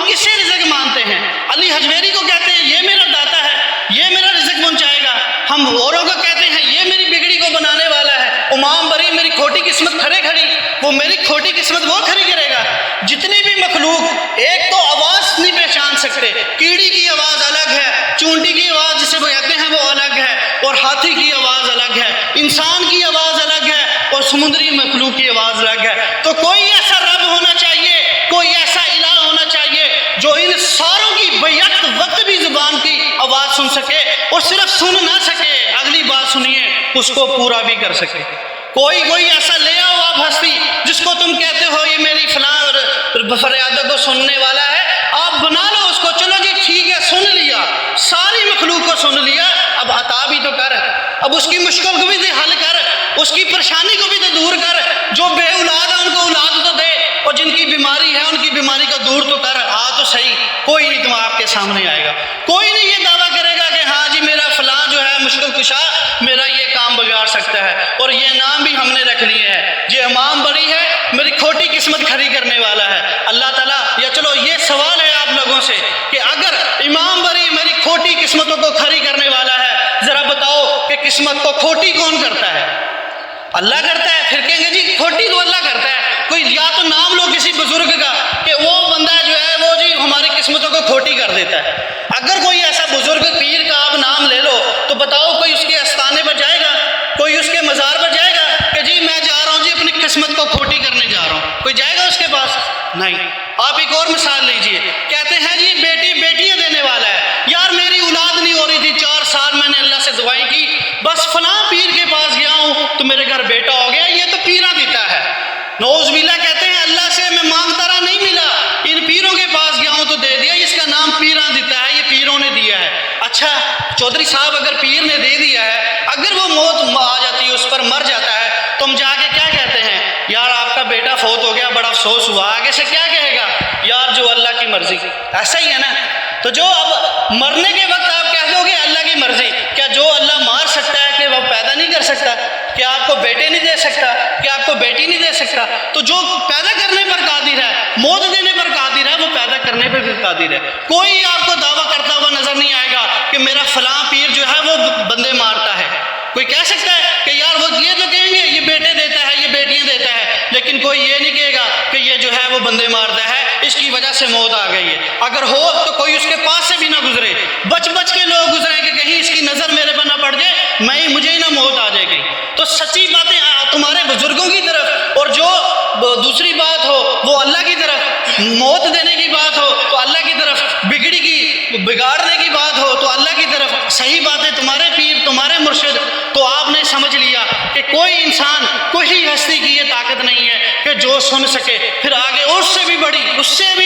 قسمت کھڑے کھڑی، وہ میری کھوٹی قسمت وہ کھڑی کرے گا۔ جتنی بھی مخلوق ایک تو آواز نہیں پہچان سکتے، کیڑی کی آواز الگ ہے، چونٹی کی آواز جسے وہ کہتے ہیں وہ الگ ہے، اور ہاتھی کی آواز الگ ہے، انسان کی آواز الگ ہے، اور سمندری مخلوق کی آواز الگ ہے۔ تو کوئی ایسا رب ہونا چاہیے، کوئی ایسا الہ ہونا چاہیے جو ان ساروں کی بیک وقت بھی زبان کی آواز سن سکے، اور صرف سن نہ سکے، اگلی بات سنیے اس کو پورا بھی کر سکے۔ کوئی ایسا لے آؤ آپ ہستی جس کو تم کہتے ہو یہ میری فلاں فریادوں کو سننے والا ہے، آپ بنا لو اس کو، چلو جی ٹھیک ہے سن لیا، ساری مخلوق کو سن لیا، اب عطا بھی تو کر، اب اس کی مشکل کو بھی تو حل کر، اس کی پریشانی کو بھی تو دور کر، جو بے اولاد ہے ان کو اولاد تو دے، اور جن کی بیماری ہے ان کی بیماری کو دور تو کر، تو صحیح۔ کوئی نہیں تم آپ کے سامنے آئے گا، کوئی نہیں یہ دعویٰ کرے گا کہ ہاں جی میرا فلاں جو ہے مشکل کشا میرا یہ کام بگاڑ سکتا ہے، اور یہ نام بھی ہم نے رکھ لیے ہیں، یہ امام بڑی ہے میری کھوٹی قسمت کھڑی کرنے والا ہے اللہ تعالیٰ۔ یا چلو یہ سوال ہے آپ لوگوں سے کہ اگر امام بری میری کھوٹی قسمتوں کو کھڑی کرنے والا ہے، ذرا بتاؤ کہ قسمت کو کھوٹی کون کرتا ہے؟ اللہ کرتا ہے؟ پھر کہیں گے جی کھوٹی تو اللہ کرتا ہے۔ کوئی یا تو نام لو کسی بزرگ کا کہ وہ بندہ جو ہے وہ جی ہماری قسمتوں کو کھوٹی کر دیتا ہے۔ اگر کوئی ایسا بزرگ پیر کا آپ نام لے لو تو بتاؤ کوئی اس کے آستانے پر جائے گا، کوئی اس کے مزار پر جائے گا کہ جی میں جا رہا ہوں جی اپنی قسمت کو کھوٹی کرنے جا رہا ہوں؟ کوئی جائے گا اس کے پاس؟ نہیں۔ آپ ایک اور مثال لیجئے، کہتے ہیں جی بیٹیاں دینے والا ہے، یار میری اولاد نہیں ہو رہی تھی، 4 سال میں نے اللہ سے دعائیں کی، بس فلاں پیر کے پاس گیا ہوں تو میرے گھر بیٹا ہو گیا، یہ تو پیراں دیتا ہے۔ نعوذ باللہ، کہتے ہیں اللہ سے میں مانگتا رہا نہیں ملا، ان پیروں کے پاس گیا ہوں تو دے دیا، اس کا نام پیراں دیتا ہے، یہ پیروں نے دیا ہے۔ اچھا چودھری صاحب اگر پیر نے دے دیا ہے، اگر وہ موت آ جاتی ہے اس پر مر جاتا ہے، تم جا کے کیا کہتے ہیں؟ یار آپ کا بیٹا فوت ہو گیا، بڑا افسوس ہوا، آگے سے کیا کہے گا؟ یار جو اللہ کی مرضی۔ ایسا ہی ہے نا؟ تو جو اب مرنے کے وقت آپ کہہ دو گے اللہ کی مرضی، کیا جو اللہ مار سکتا ہے کہ وہ پیدا نہیں کر سکتا؟ کیا آپ کو بیٹے نہیں دے سکتا؟ کیا آپ کو بیٹی نہیں دے سکتا؟ تو جو پیدا کرنے پر قادر ہے، موت دینے پر قادر ہے، وہ پیدا کرنے پر بھی قادر ہے۔ کوئی آپ کو دعویٰ کرتا ہوا نظر نہیں آئے گا کہ میرا فلاں پیر جو ہے وہ بندے مارتا ہے۔ کوئی کہہ سکتا ہے کہ یار وہ یہ تو کہیں گے یہ بیٹے دیتا ہے، یہ بیٹیاں دیتا ہے، لیکن کوئی یہ نہیں کہے گا کہ یہ جو ہے وہ بندے مارتا ہے، اس کی وجہ سے موت آ گئی ہے۔ اگر ہو تو کوئی اس کے پاس سے بھی نہ گزرے، بچ کے لوگ گزریں کہ کہیں اس کی نظر میرے پر نہ پڑ جائے، مجھے ہی نہ موت آ جائے گی۔ تو سچی باتیں تمہارے بزرگوں کی طرف، اور جو دوسری بات ہو وہ اللہ کی طرف، موت دینے کی بات ہو تو اللہ کی طرف، بگاڑنے کی بات ہو تو اللہ کی طرف، صحیح باتیں تمہارے پیر تمہارے مرشد۔ تو آپ نے سمجھ لیا کہ کوئی انسان، کوئی ہستی کی یہ طاقت نہیں ہے کہ جو سن سکے۔ پھر آگے اس سے بھی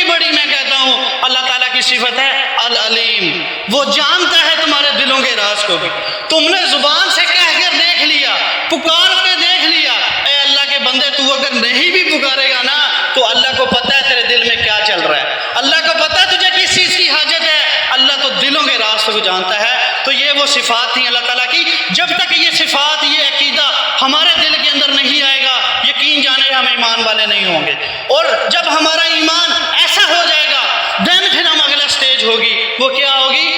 بڑی میں کہتا ہوں اللہ تعالیٰ کی صفت ہے العلیم، وہ جانتا ہے تمہارے دلوں کے راز کو بھی۔ تم نے زبان سے کہہ کر دیکھ لیا، پکار کے دیکھ لیا، اے اللہ کے بندے تو اگر نہیں بھی پکارے گا نا تو اللہ کو پتہ ہے تیرے دل میں کیا چل رہا ہے، اللہ کو پتہ ہے تجھے کس چیز کی حاجت ہے، اللہ تو دلوں کے راز کو جانتا ہے۔ تو یہ وہ صفات تھیں اللہ تعالیٰ کی۔ جب تک یہ صفات، یہ عقیدہ ہمارے دل کے اندر نہیں آئے گا، یقین جانے ہم ایمان والے نہیں ہوں گے۔ اور جب ہمارا ایمان ایسا ہو جائے گا، دین پھر ہم اگلا سٹیج ہوگی، وہ کیا ہوگی؟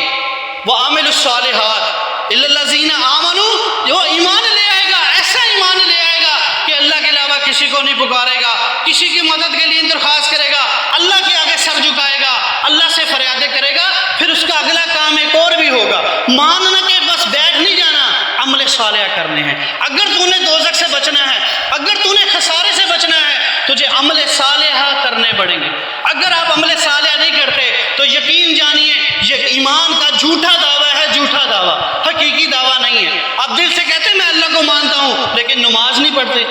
وَعَمِلُوا الصَّالِحَاتِ إِلَّا الَّذِينَ آمَنُوا، جو ایمان لے آئے گا، ایسا ایمان لے آئے گا کہ اللہ کے علاوہ کسی کو نہیں پکارے گا، کسی کی مدد کے لیے درخواست کرے گا، اللہ کے آگے سر جھکائے گا، اللہ سے فریادیں کرے گا، پھر اس کا اگلا کام ایک اور بھی ہوگا، ماننا کہ بس بیٹھ نہیں جانا، عمل صالح کرنے ہیں۔ اگر تو نے دوزخ سے بچنا ہے، اگر تو نے خسارے سے بچنا ہے، تجھے عمل صالح کرنے پڑیں گے۔ اگر آپ عمل صالح نہیں کرتے تو یقین جانیے یہ ایمان کا جھوٹا دعویٰ ہے، جھوٹا دعویٰ، حقیقی دعویٰ نہیں ہے۔ آپ دل سے کہتے ہیں میں اللہ کو مانتا ہوں لیکن نماز نہیں پڑھتے۔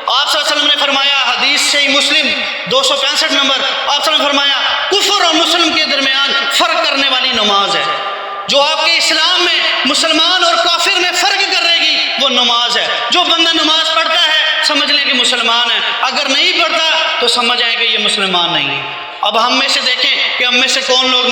آپ صلی اللہ علیہ وسلم نے فرمایا، حدیث صحیح مسلم 265 نمبر، آپ صلی اللہ علیہ وسلم نے فرمایا کفر اور مسلم کے درمیان فرق کرنے والی نماز ہے۔ جو آپ کے اسلام میں مسلمان اور کافر میں فرق کرے گی وہ نماز ہے۔ جو بندہ نماز پڑھتا ہے سمجھ لیں کہ مسلمان ہے، اگر نہیں پڑھتا تو سمجھ آئیں کہ یہ مسلمان نہیں ہے۔ اب ہم میں سے دیکھیں کہ ہم میں سے کون لوگ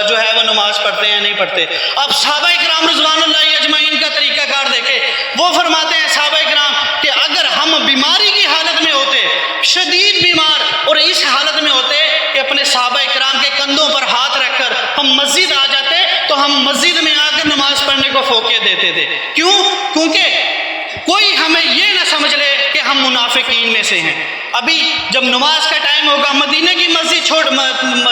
جو ہے وہ نماز پڑھتے ہیں نہیں پڑھتے۔ اب صحابہ کرام رضوان اللہ اجمعین کا طریقہ کار دیکھیں، وہ فرماتے ہیں صحابہ کرام کہ اگر ہم بیماری کی حالت میں ہوتے، شدید بیمار، اور اس حالت میں ہوتے کہ اپنے صحابہ کرام کے کندھوں پر ہاتھ رکھ کر ہم مسجد آ جاتے تو ہم مسجد میں آ کر نماز پڑھنے کو فوقیت دیتے تھے۔ کیوں؟ کیونکہ کوئی ہمیں یہ نہ سمجھ لے کہ ہم منافقین میں سے ہیں۔ ابھی جب نماز کا ٹائم ہوگا، مدینہ کی مسجد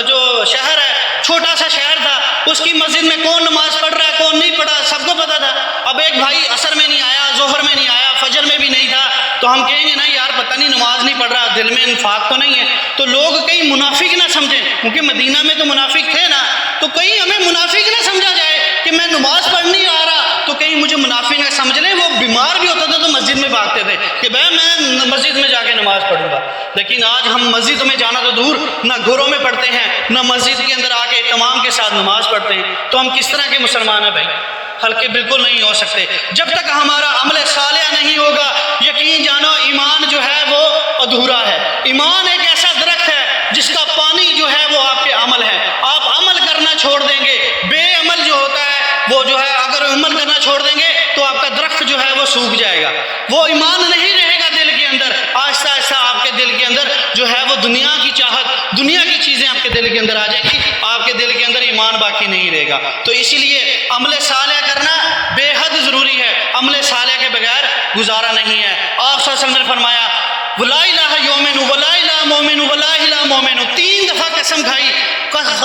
جو شہر ہے، چھوٹا سا شہر تھا، اس کی مسجد میں کون نماز پڑھ رہا ہے کون نہیں پڑھا سب کو پتا تھا۔ اب ایک بھائی عصر میں نہیں آیا، ظہر میں نہیں آیا، فجر میں بھی نہیں تھا، تو ہم کہیں گے نا یار پتہ نہیں نماز نہیں پڑھ رہا، دل میں انفاق تو نہیں ہے، تو لوگ کہیں منافق نہ سمجھیں، کیونکہ مدینہ میں تو منافق تھے نا، تو کہیں ہمیں منافق نہ سمجھا جائے کہ میں نماز پڑھ نہیں آ رہا تو کہیں مجھے منافق نہ سمجھ لیں۔ وہ بیمار بھی ہوتا تھا تو مسجد میں بھاگتے تھے کہ بھائی میں مسجد میں جا کے نماز پڑھوں گا، لیکن آج ہم مسجد میں جانا تو دور، نہ گھروں میں پڑھتے ہیں، نہ مسجد کے اندر آ کے اہتمام کے ساتھ نماز پڑھتے ہیں، تو ہم کس طرح کے مسلمان ہیں بھائی؟ ہلکے بالکل نہیں ہو سکتے۔ جب تک ہمارا عمل صالح نہیں ہوگا، یقین جانو ایمان جو ہے وہ ادھورا ہے۔ ایمان ایک ایسا درخت ہے جس کا پانی جو ہے وہ آپ کے عمل ہے۔ آپ عمل کرنا چھوڑ دیں گے، بے عمل جو ہوتا ہے وہ جو ہے اگر عمل کرنا چھوڑ دیں گے تو آپ کا درخت جو ہے وہ سوکھ جائے گا، وہ ایمان نہیں رہے گا دل کے اندر۔ آہستہ آہستہ آپ کے دل کے اندر جو ہے وہ دنیا کی چاہت، دنیا کی چیزیں آپ کے دل کے اندر آ جائیں گی، آپ کے دل کے اندر ایمان باقی نہیں رہے گا۔ تو اسی لیے عمل صالح کرنا بے حد ضروری ہے، عمل صالح کے بغیر گزارا نہیں ہے۔ آپ صلی اللہ علیہ وسلم نے فرمایا وَلَا إِلَٰهَ يُؤْمِنُ وَلَا إِلَٰهَ مُؤْمِنُ وَلَا إِلَٰهَ مُؤْمِنُ، 3 دفعہ قسم کھائی،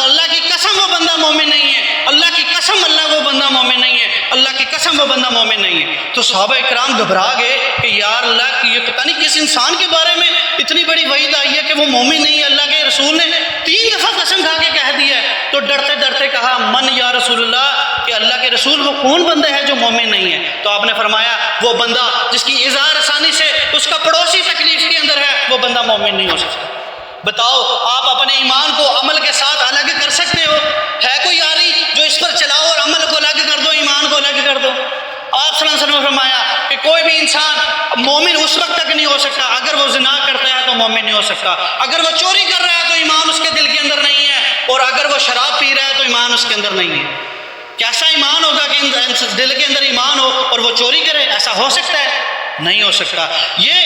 اللہ کی قسم وہ بندہ مومن نہیں ہے، اللہ کی قسم اللہ وہ بندہ مومن نہیں ہے، اللہ کی قسم وہ بندہ مومن نہیں ہے۔ تو صحابہ کرام گھبرا گئے کہ یار اللہ کی یہ پتہ نہیں کس انسان کے بارے میں اتنی بڑی وعید آئی ہے کہ وہ مومن نہیں ہے، اللہ کے رسول نے 3 دفعہ قسم کھا کے کہہ دیا ہے۔ تو ڈرتے ڈرتے کہا من یا رسول اللہ، کہ اللہ کے رسول وہ کون بندہ ہے جو مومن نہیں ہے؟ تو آپ نے فرمایا وہ بندہ جس کی اظہار آسانی سے اس کا پڑوسی تکلیف کے اندر ہے، وہ بندہ مومن نہیں ہو سکتا۔ بتاؤ آپ اپنے ایمان کو عمل کے ساتھ الگ کر سکتے ہو؟ ہے کوئی یاری جو اس پر چلاؤ اور عمل کو الگ کر دو، ایمان کو الگ کر دو؟ آپ صلی اللہ علیہ وسلم نے فرمایا کہ کوئی بھی انسان مومن اس وقت تک نہیں ہو سکتا اگر وہ زنا کرتا ہے تو مومن نہیں ہو سکتا، اگر وہ چوری کر رہا ہے تو ایمان اس کے دل کے اندر نہیں ہے، اور اگر وہ شراب پی رہا ہے تو ایمان اس کے اندر نہیں ہے۔ کیسا ایمان ہوگا کہ دل کے اندر ایمان ہو اور وہ چوری کرے؟ ایسا ہو سکتا ہے؟ نہیں ہو سکتا۔ یہ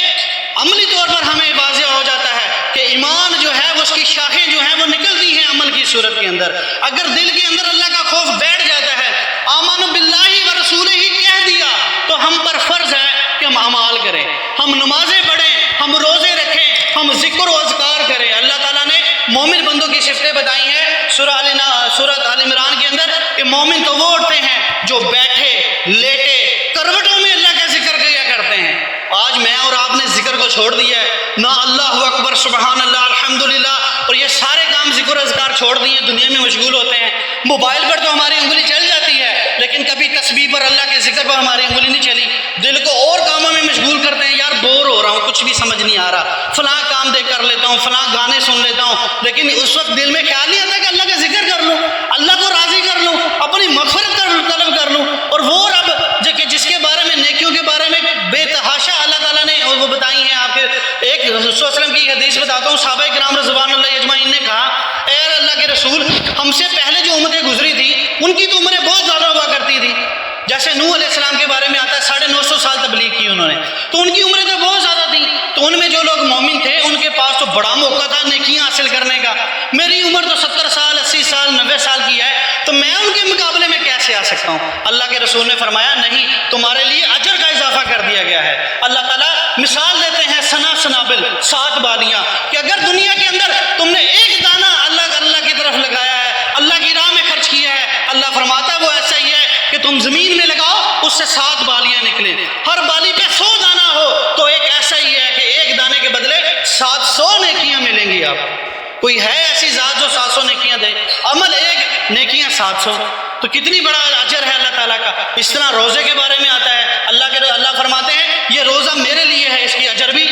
عملی طور پر ہمیں واضح ہو جاتا ہے کہ ایمان جو ہے اس کی شاخیں جو ہیں وہ نکلتی ہیں عمل کی صورت کے اندر۔ اگر دل کے اندر اللہ کا خوف بیٹھ جاتا ہے، آمن باللہ و رسولہ ہی کہہ دیا، تو ہم پر فرض ہے کہ ہم اعمال کریں، ہم نمازیں پڑھیں، ہم روزے رکھیں، ہم ذکر و اذکار کریں۔ اللہ تعالیٰ نے مومن بندوں کی صفتیں بتائی ہیں سورہ آل عمران کے اندر کہ مومن تو وہ ہوتے ہیں جو بیٹھے لیٹے کروٹوں میں اللہ کا ذکر کیا کرتے ہیں۔ آج میں اور آپ نے ذکر کو چھوڑ دیا ہے، نہ اللہ اکبر سبحان اللہ الحمدللہ اور یہ سارے کام ذکر و اذکار چھوڑ دیے، دنیا میں مشغول ہوتے ہیں۔ موبائل پر تو ہماری انگلی چل جاتی ہے لیکن کبھی تسبیح پر اللہ کے ذکر پر ہماری انگلی نہیں چلی، دل کو اور کاموں میں مشغول کرتے ہیں، یار بور ہو رہا ہوں، کچھ بھی سمجھ نہیں آ رہا، فلاں کام دے کر لیتا ہوں، فلاں گانے سن لیتا ہوں، لیکن اس وقت دل میں خیال نہیں آتا کہ اللہ کا ذکر کر لوں، اللہ کو راضی کر لوں، اپنی مغفرت طلب کر لوں۔ اور وہ رب جس کے بارے میں نیکیوں کے بارے میں بے تحاشا اللہ تعالیٰ نے وہ بتائی ہیں، آپ کے ایک رسول صلی اللہ علیہ وسلم کی حدیث بتاتا ہوں، صحابہ کرام رضوان اللہ اجمعین نے کہا اے اللہ کے رسول، ہم سے پہلے جو امتیں گزری تھی ان کی تو عمریں بہت زیادہ ہوا کرتی تھی، جیسے نوح علیہ السلام کے بارے میں آتا ہے 950 سال تبلیغ کی انہوں نے، تو ان کی عمریں تو بہت زیادہ تھیں، تو ان میں جو لوگ مومن تھے ان کے پاس تو بڑا موقع تھا نیکیاں حاصل کرنے کا۔ میری عمر تو 70 سال 80 سال 90 سال کی ہے، تو میں ان کے مقابلے میں کیسے آ سکتا ہوں؟ اللہ کے رسول نے فرمایا نہیں، تمہارے لیے اجر کا اضافہ کر دیا گیا ہے۔ اللہ تعالیٰ مثال دیتے ہیں سنابل 7 بالیاں، کہ اگر دنیا کے اندر تم نے ایک دانہ اللہ کی طرف لگایا ہے، اللہ کی راہ میں خرچ کیا ہے، اللہ فرماتا ہے وہ ایسا ہی ہے کہ تم زمین میں لگاؤ، اس سے 7 بالیاں نکلیں، ہر بالی پہ 100 دانہ ہو تو ایک ایسا ہی ہے کہ ایک دانے کے بدلے 700 نیکیاں ملیں گی آپ کو۔ کوئی ہے ایسی ذات جو 700 نیکیاں دے؟ عمل ایک، نیکیاں 700، تو کتنی بڑا اجر ہے اللہ تعالیٰ کا۔ اس طرح روزے کے بارے میں آتا ہے، اللہ فرماتے ہیں یہ روزہ میرے لیے ہے، اس کی اجر بھی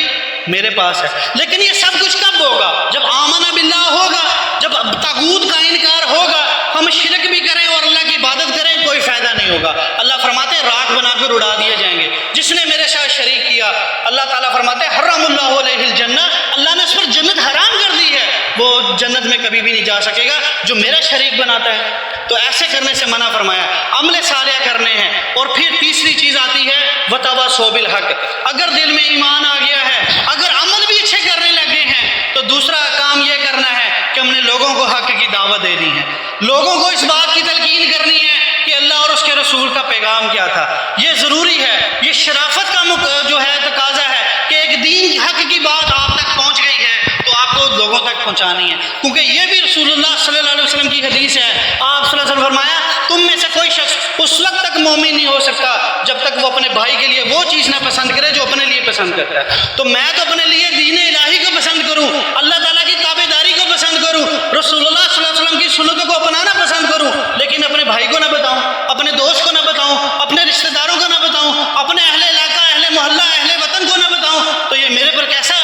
میرے پاس ہے۔ لیکن یہ سب کچھ کب ہوگا؟ جب آمن باللہ ہوگا، جب طاغوت کا انکار ہوگا، ہم شرک بھی کریں اور اللہ کی عبادت کریں، کوئی فائدہ نہیں ہوگا۔ اللہ فرماتے ہیں راکھ بنا کر اڑا دیے جائیں گے جس نے میرے ساتھ شریک کیا۔ اللہ تعالیٰ فرماتے ہیں حرم اللہ علیہ الجنہ، اللہ نے اس پر جنت حرام کر دی ہے، وہ جنت میں کبھی بھی نہیں جا سکے گا جو میرا شریک بناتا ہے۔ تو ایسے کرنے سے منع فرمایا، عمل صالح کرنے ہیں۔ اور پھر تیسری چیز آتی ہے وتواصوا بالحق۔ اگر دل میں ایمان آ گیا ہے، اگر عمل بھی اچھے کرنے لگے ہیں، تو دوسرا کام یہ کرنا ہے کہ ہم نے لوگوں کو حق کی دعوت دینی ہے، لوگوں کو اس بات کی تلقین کرنی ہے کہ اللہ اور اس کے رسول کا پیغام کیا تھا۔ یہ ضروری ہے، یہ شرافت کا جو ہے تقاضا ہے کہ ایک دین تک پہنچانی ہے، کیونکہ یہ بھی رسول اللہ صلی اللہ علیہ وسلم کی حدیث ہے۔ آپ صلی اللہ علیہ وسلم فرمایا تم میں سے کوئی شخص اس وقت تک مومن نہیں ہو سکتا جب تک وہ اپنے بھائی کے لیے وہ چیز نہ پسند کرے جو اپنے لیے پسند کرتا ہے۔ تو میں تو اپنے لیے دین الہی کو پسند کروں، اللہ تعالیٰ کی تابع داری کو پسند کروں، رسول اللہ صلی اللہ علیہ وسلم کی سنتوں کو اپنانا پسند کروں، لیکن اپنے بھائی کو نہ بتاؤں، اپنے دوست کو نہ بتاؤں، اپنے رشتہ داروں کو نہ بتاؤں، اپنے اہل علاقہ، اہل محلہ، اہل وطن کو نہ بتاؤں، تو یہ میرے پر کیسا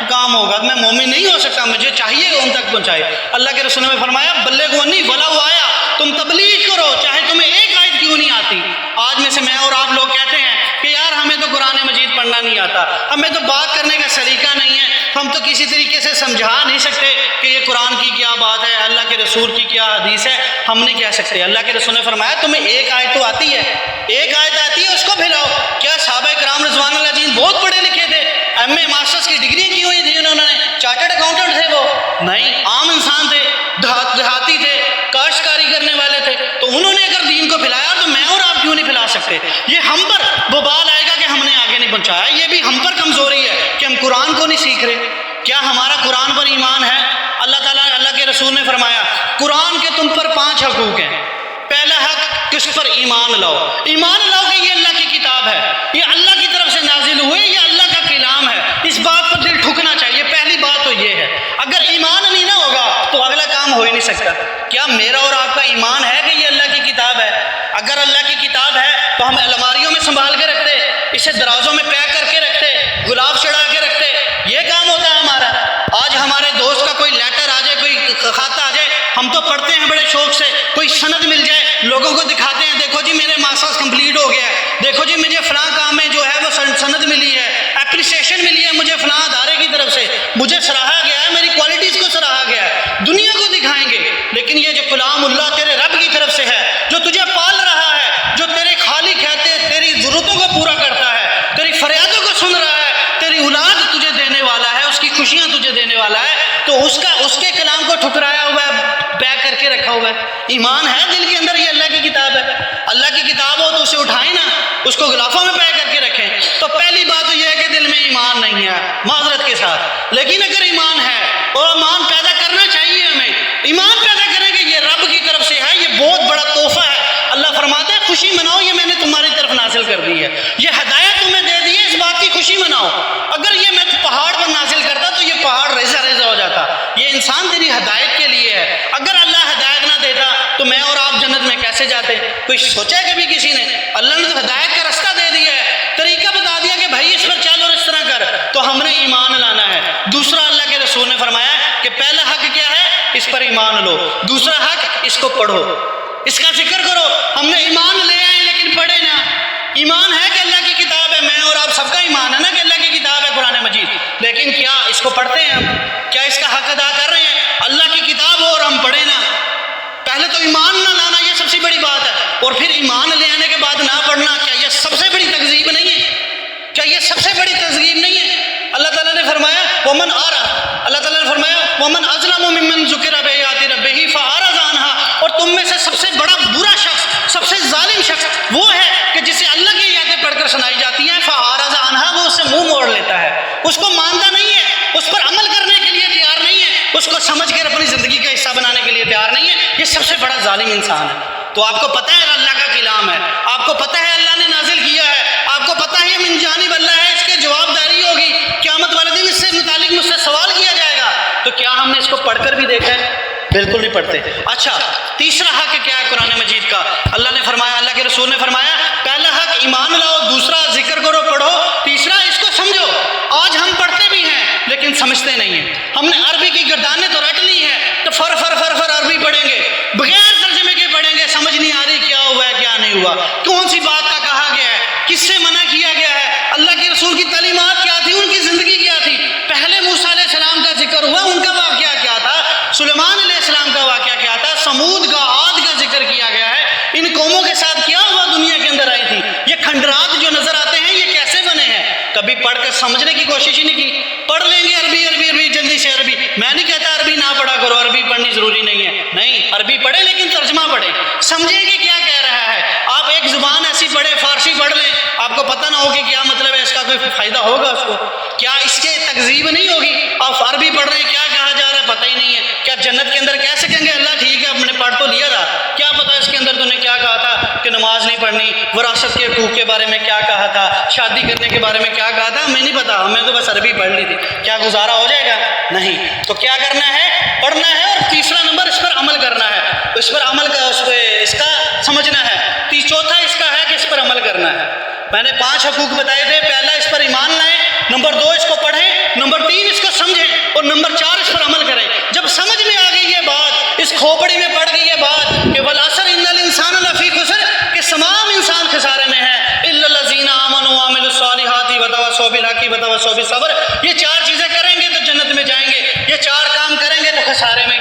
کام ہوگا؟ میں مومن نہیں ہو سکتا، مجھے چاہیے ان تک پہنچائے۔ اللہ کے رسول نے فرمایا بلغوا انی ولو آیا، تم تبلیغ کرو چاہے تمہیں ایک آیت کیوں نہیں آتی۔ آج میں سے میں اور آپ لوگ کہتے ہیں کہ یار ہمیں تو قرآن مجید پڑھنا نہیں آتا، ہمیں تو بات کرنے کا سلیقہ نہیں ہے، ہم تو کسی طریقے سے سمجھا نہیں سکتے کہ یہ قرآن کی کیا بات ہے، اللہ کے رسول کی کیا حدیث ہے، ہم نہیں کہہ سکتے۔ اللہ کے رسول نے فرمایا تمہیں ایک آیت تو آتی ہے، ایک آیت آتی ہے اس کو پھیلاؤ۔ کیا صحابہ کرام رضوان اللہ اجمعین بہت پڑھے لکھے تھے، ایم اے ماسٹرز کی ڈگری کی ہوئی تھی انہوں نے، چارٹرڈ اکاؤنٹنٹ تھے وہ؟ نہیں، عام انسان تھے، دیہاتی تھے، کاشتکاری کرنے والے تھے۔ تو انہوں نے اگر دین کو پھیلایا تو میں اور آپ کیوں نہیں پھیلا سکتے؟ یہ ہم پر وبال آئے گا کہ ہم نے آگے نہیں پہنچایا، یہ بھی ہم پر کمزوری ہے کہ ہم قرآن کو نہیں سیکھ رہے۔ کیا ہمارا قرآن پر ایمان ہے؟ اللہ تعالیٰ، اللہ کے رسول نے فرمایا قرآن کے تم پر 5 حقوق ہیں۔ پہلا حق کس پر ایمان لاؤ، ایمان لاؤ کہ یہ اللہ کی کتاب ہے، یہ اللہ کی طرف سے نازل ہوئے، یہ اللہ کا کلام ہے، اس بات پر دل ٹھکنا چاہیے۔ پہلی بات تو یہ ہے، اگر ایمان نہیں نہ ہوگا تو اگلا کام ہو ہی نہیں سکتا۔ کیا میرا اور آپ کا ایمان ہے کہ یہ اللہ کی کتاب ہے؟ اگر اللہ کی کتاب ہے تو ہم الماریوں میں سنبھال کے رکھتے، اسے درازوں میں پیک کر کے رکھتے، گلاب چڑھا کے رکھتے، یہ کام ہوتا ہے ہمارا۔ آج ہمارے دوست کا کوئی لیٹر آ جائے، کوئی خط آ جائے، ہم تو پڑھتے ہیں بڑے شوق سے، کوئی سند مل جائے لوگوں کو دکھاتے ہیں، دیکھو جی میرے ماسٹرز کمپلیٹ ہو گیا ہے، دیکھو جی مجھے فلاں کام میں جو ہے وہ سند ملی ہے، اپریسیشن ملی ہے مجھے فلاں ادارے کی طرف سے، مجھے سراہا گیا ہے، میری کوالٹیز کو سراہا گیا ہے، دنیا کو دکھائیں گے۔ لیکن یہ جو کلام اللہ تیرے رب کی طرف سے ہے، جو تجھے پال رہا ہے، جو تیرے خالق ہے، تیری ضرورتوں کو پورا کرتا ہے، تیری فریادوں کو سن رہا ہے، تیری اولاد تجھے دینے والا ہے، اس کی خوشیاں تجھے دینے والا ہے، تو اس کے کلام کو ٹھکرایا ہوا ہے، پیک کر کے رکھا ہوا ہے۔ ایمان ہے دل کے اندر یہ اللہ کی کتاب ہے؟ اللہ کی کتاب ہو تو اسے اٹھائیں نا، اس کو غلافوں میں پیک کر کے رکھیں۔ تو پہلی بات تو یہ ہے کہ دل میں ایمان نہیں ہے، معذرت کے ساتھ۔ لیکن اگر ایمان ہے، اور ایمان پیدا کرنا چاہیے ہمیں، ایمان پیدا کریں کہ یہ رب کی طرف سے ہے، یہ بہت بڑا تحفہ ہے۔ اللہ فرماتا ہے خوشی مناؤ، یہ میں نے تمہاری طرف نازل کر دی ہے، یہ ہدایت تمہیں دے دی ہے، اس بات کی خوشی مناؤ۔ اگر یہ میں پہاڑ پر نازل کرتا تو یہ پہاڑ ریزہ ریزہ ہو جاتا۔ یہ انسان تیری ہدایت کے لیے ہے، اگر اللہ ہدایت نہ دیتا تو میں اور آپ جنت میں کیسے جاتے؟ کوئی سوچا ہے کبھی کسی نے؟ اللہ نے تو ہدایت کا راستہ دے دیا ہے، طریقہ بتا دیا کہ بھائی اس پر چل اور اس طرح کر، تو ہم نے ایمان لانا ہے۔ دوسرا اللہ کے رسول نے فرمایا کہ پہلا حق کیا ہے؟ اس پر ایمان لو۔ دوسرا حق اس کو پڑھو، اس کا ذکر کرو۔ ہم نے ایمان لے آئے لیکن پڑھے نہ۔ ایمان ہے کہ اللہ کی کتاب ہے، میں اور آپ سب کا ایمان ہے نا کہ اللہ کی کتاب ہے قرآن مجید، لیکن کیا اس کو پڑھتے ہیں ہم؟ کیا اس کا حق ادا کر رہے ہیں؟ اللہ کی کتاب ہو اور ہم پڑھیں نا۔ پہلے تو ایمان نہ لانا، یہ سب سے بڑی بات ہے، اور پھر ایمان لے آنے کے بعد نہ پڑھنا، کیا یہ سب سے بڑی تکذیب نہیں ہے؟ کیا یہ سب سے بڑی تکذیب نہیں ہے؟ اللہ تعالیٰ نے فرمایا ومن اللہ تعالیٰ نے فرمایا ومن اظلم ممن ذکر بآیات ربہ فأعرض عنہا، اور تم میں سے سب سے بڑا برا شخص، سب سے ظالم شخص وہ ہے کہ جسے اللہ کی آیاتیں پڑھ کر سنائی جاتی ہیں، فأعرض عنہا، وہ اس سے منہ موڑ لیتا ہے، اس کو مانتا نہیں ہے، اس پر عمل کرنے کے لیے تیار نہیں ہے، اس کو سمجھ کر اپنی زندگی کا حصہ بنانے کے لیے تیار نہیں ہے، یہ سب سے بڑا ظالم انسان ہے۔ تو آپ کو پتہ ہے اللہ کا کلام ہے، آپ کو پتہ ہے اللہ نے نازل کیا ہے، آپ کو پتہ ہے من جانب اللہ ہے، اس کے جواب داری ہوگی، قیامت والے دن اس سے متعلق مجھ سے سوال کیا جائے گا، تو کیا ہم نے اس کو پڑھ کر بھی دیکھا ہے؟ بالکل نہیں پڑھتے۔ اچھا، تیسرا حق کیا ہے قرآن مجید کا؟ اللہ نے فرمایا، اللہ کے رسول نے فرمایا پہلا حق ایمان لاؤ، دوسرا ذکر کرو پڑھو، تیسرا اس کو سمجھو۔ آج ہم پڑھتے بھی ہیں لیکن سمجھتے نہیں ہیں، ہم نے عربی کی گردانیں تو رٹ لی ہیں، تو فر فر فر فر عربی پڑھیں گے، بغیر ترجمے کے پڑھیں گے، سمجھ نہیں آ رہی کیا ہوا ہے کیا نہیں ہوا، کون سی بات کا کہا گیا ہے، کس سے منع کیا گیا ہے، اللہ کے رسول کی تعلیمات کیا تھی، ان کی زندگی کیا تھی۔ پہلے موسیٰ علیہ السلام کا ذکر ہوا، ان کا واقعہ کیا تھا، سلیمان علیہ السلام کا واقعہ کیا تھا، سمود کا، عاد کا ذکر کیا گیا ہے، ان قوموں کے ساتھ کیا ہوا دنیا کے اندر آئی تھی، یہ کھنڈرات جو نظر آتے ہیں یہ کیسے بنے ہیں، کبھی پڑھ کر سمجھنے کی کوشش ہی نہیں کی۔ پڑھ لیں گے عربی عربی عربی جلدی سے عربی، میں نہیں کہتا عربی نہ پڑھا کرو، عربی پڑھنی ضروری نہیں ہے، نہیں، عربی پڑھیں لیکن ترجمہ پڑھیں، سمجھیں کہ کیا کہہ رہا ہے۔ آپ ایک زبان ایسی پڑھیں، فارسی پڑھ لیں، آپ کو پتہ نہ ہو کہ کیا مطلب ہے، اس کا کوئی فائدہ ہوگا اس کو؟ کیا اس کے تکذیب نہیں ہوگی؟ آپ عربی پڑھ رہے ہیں، کیا کہا جا رہا ہے پتہ ہی ہی نہیں ہے. کیا جنت کے اندر کہہ سکیں گے اللہ ٹھیک ہے ہم نے پڑھ تو لیا تھا, کیا پتا اس کے اندر تو نے کیا کہا تھا کہ نماز نہیں پڑھنی, وراثت کے حقوق کے بارے میں کیا کہا تھا, شادی کرنے کے بارے میں کیا کہا تھا, ہمیں نہیں پتا, ہمیں تو بس عربی پڑھ لی تھی. کیا گزارا ہو جائے گا؟ نہیں. تو کیا کرنا ہے؟ پڑھنا ہے. اور تیسرا نمبر اس پر عمل کرنا ہے. اس پر عمل کا اس کا سمجھنا ہے. چوتھا اس کا ہے کہ اس پر عمل کرنا ہے. میں نے 5 حقوق بتائے تھے. پہلا اس پر ایمان لائیں, نمبر 2 اس کو پڑھیں, نمبر 3 اس کو سمجھیں, اور نمبر 4 اس پر عمل کریں. جب سمجھ میں آ گئی یہ بات, اس کھوپڑی میں پڑ گئی یہ بات کہ والعصر ان الانسان لفی خسر, کہ تمام انسان خسارے میں ہے, الا الذین آمنوا وعملوا الصالحات وتواصوا بالحق وتواصوا بالصبر. یہ 4 چیزیں کریں گے تو جنت میں جائیں گے, یہ 4 کام کریں گے تو خسارے میں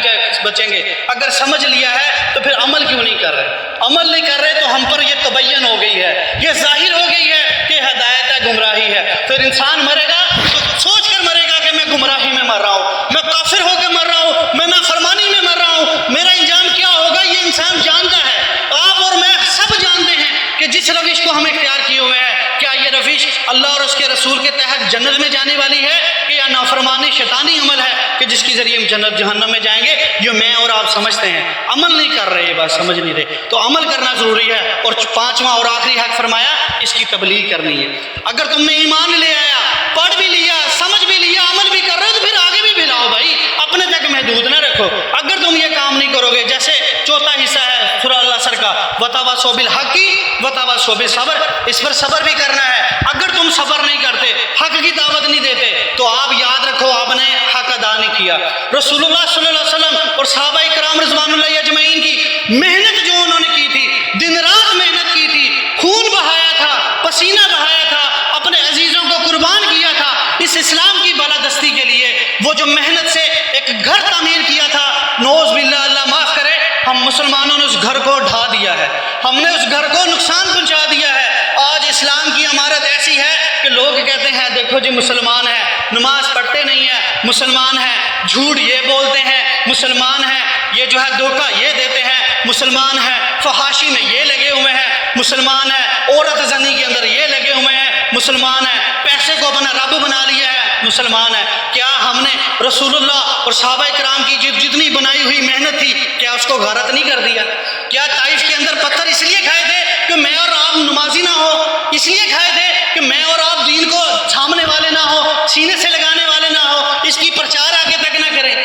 بچیں گے. اگر سمجھ لیا ہے تو پھر عمل کیوں نہیں کر رہے؟ عمل نہیں کر رہے تو ہم پر یہ تبین ہو گئی ہے, یہ ظاہر ہو گئی ہے کہ ہدایت ہے, گمراہی ہے. پھر انسان مرے گا تو سوچ کر مرے گا کہ میں گمراہی میں مر رہا ہوں, میں کافر ہو کے مر رہا ہوں, میں نافرمانی میں مر رہا ہوں, میرا انجام کیا ہوگا یہ انسان جانتا ہے. آپ اور میں سب جانتے ہیں کہ جس روش کو ہم اختیار کیے ہوئے ہیں, کیا یہ روش اللہ اور اس کے رسول کے تحت جنت میں جانے والی ہے کہ یا نافرمانی شیطانی عمل ہے کہ جس کے ذریعے ہم جنت جہنم میں جائیں گے؟ یہ میں اور آپ سمجھتے ہیں, عمل نہیں کر رہے, یہ بات سمجھ نہیں رہے. تو عمل کرنا ضروری ہے. اور 5واں اور آخری حق فرمایا اس کی تبلیغ کرنی ہے. اگر تم نے ایمان لے آیا, پڑھ بھی لیا, سمجھ بھی لیا, عمل بھی کر رہے ہو تو پھر آگے بھی پھیلاؤ بھائی, اپنے تک محدود نہ رکھو. اگر تم یہ کام نہیں کرو گے, جیسے چوتھا حصہ ہے سورہ العصر کا, وتواصوا بالحق وتواصوا بالصبر, اس پر صبر بھی کرنا ہے. اگر تم صبر نہیں کرتے, حق کی دعوت نہیں دیتے, تو آپ یاد رکھو آپ نے حق ادا نہیں کیا. رسول اللہ صلی اللہ علیہ وسلم اور صحابہ کرام رضوان اللہ اجمعین کی محنت جو انہوں نے کی تھی, دن رات محنت کی تھی, خون بہایا تھا, پسینہ بہایا تھا, اپنے عزیزوں کو قربان کیا تھا اس اسلام کی بالادستی کے لیے. وہ جو محنت سے ایک گھر تعمیر کیا تھا, نعوذ باللہ اللہ معاف کرے, ہم مسلمانوں نے اس گھر کو ڈھا دیا ہے, ہم نے اس گھر کو نقصان پہنچا دیا ہے. آج اسلام کی عمارت ایسی ہے کہ لوگ کہتے ہیں دیکھو جی مسلمان ہیں, نماز پڑھتے نہیں ہیں, مسلمان ہیں, جھوٹ یہ بولتے ہیں, مسلمان ہیں, یہ جو ہے دھوکہ یہ دیتے ہیں, مسلمان ہیں, فحاشی میں یہ لگے ہوئے ہیں, مسلمان ہیں, عورت زنی کے اندر یہ لگے ہوئے ہیں, مسلمان ہیں, پیسے کو اپنا رب بنا لیا ہے, مسلمان ہیں. کیا ہم نے رسول اللہ اور صحابہ کرام کی جتنی بنائی ہوئی محنت تھی, کیا اس کو غارت نہیں کر دیا؟ کیا طائف کے اندر پتھر اس لیے کھائے تھے کہ میں اور آپ نمازی نہ ہو, اس لیے کھائے تھے کہ میں اور آپ دین کو تھامنے والے نہ ہو, سینے سے لگانے والے نہ ہو, اس کی پرچار آگے تک نہ کریں؟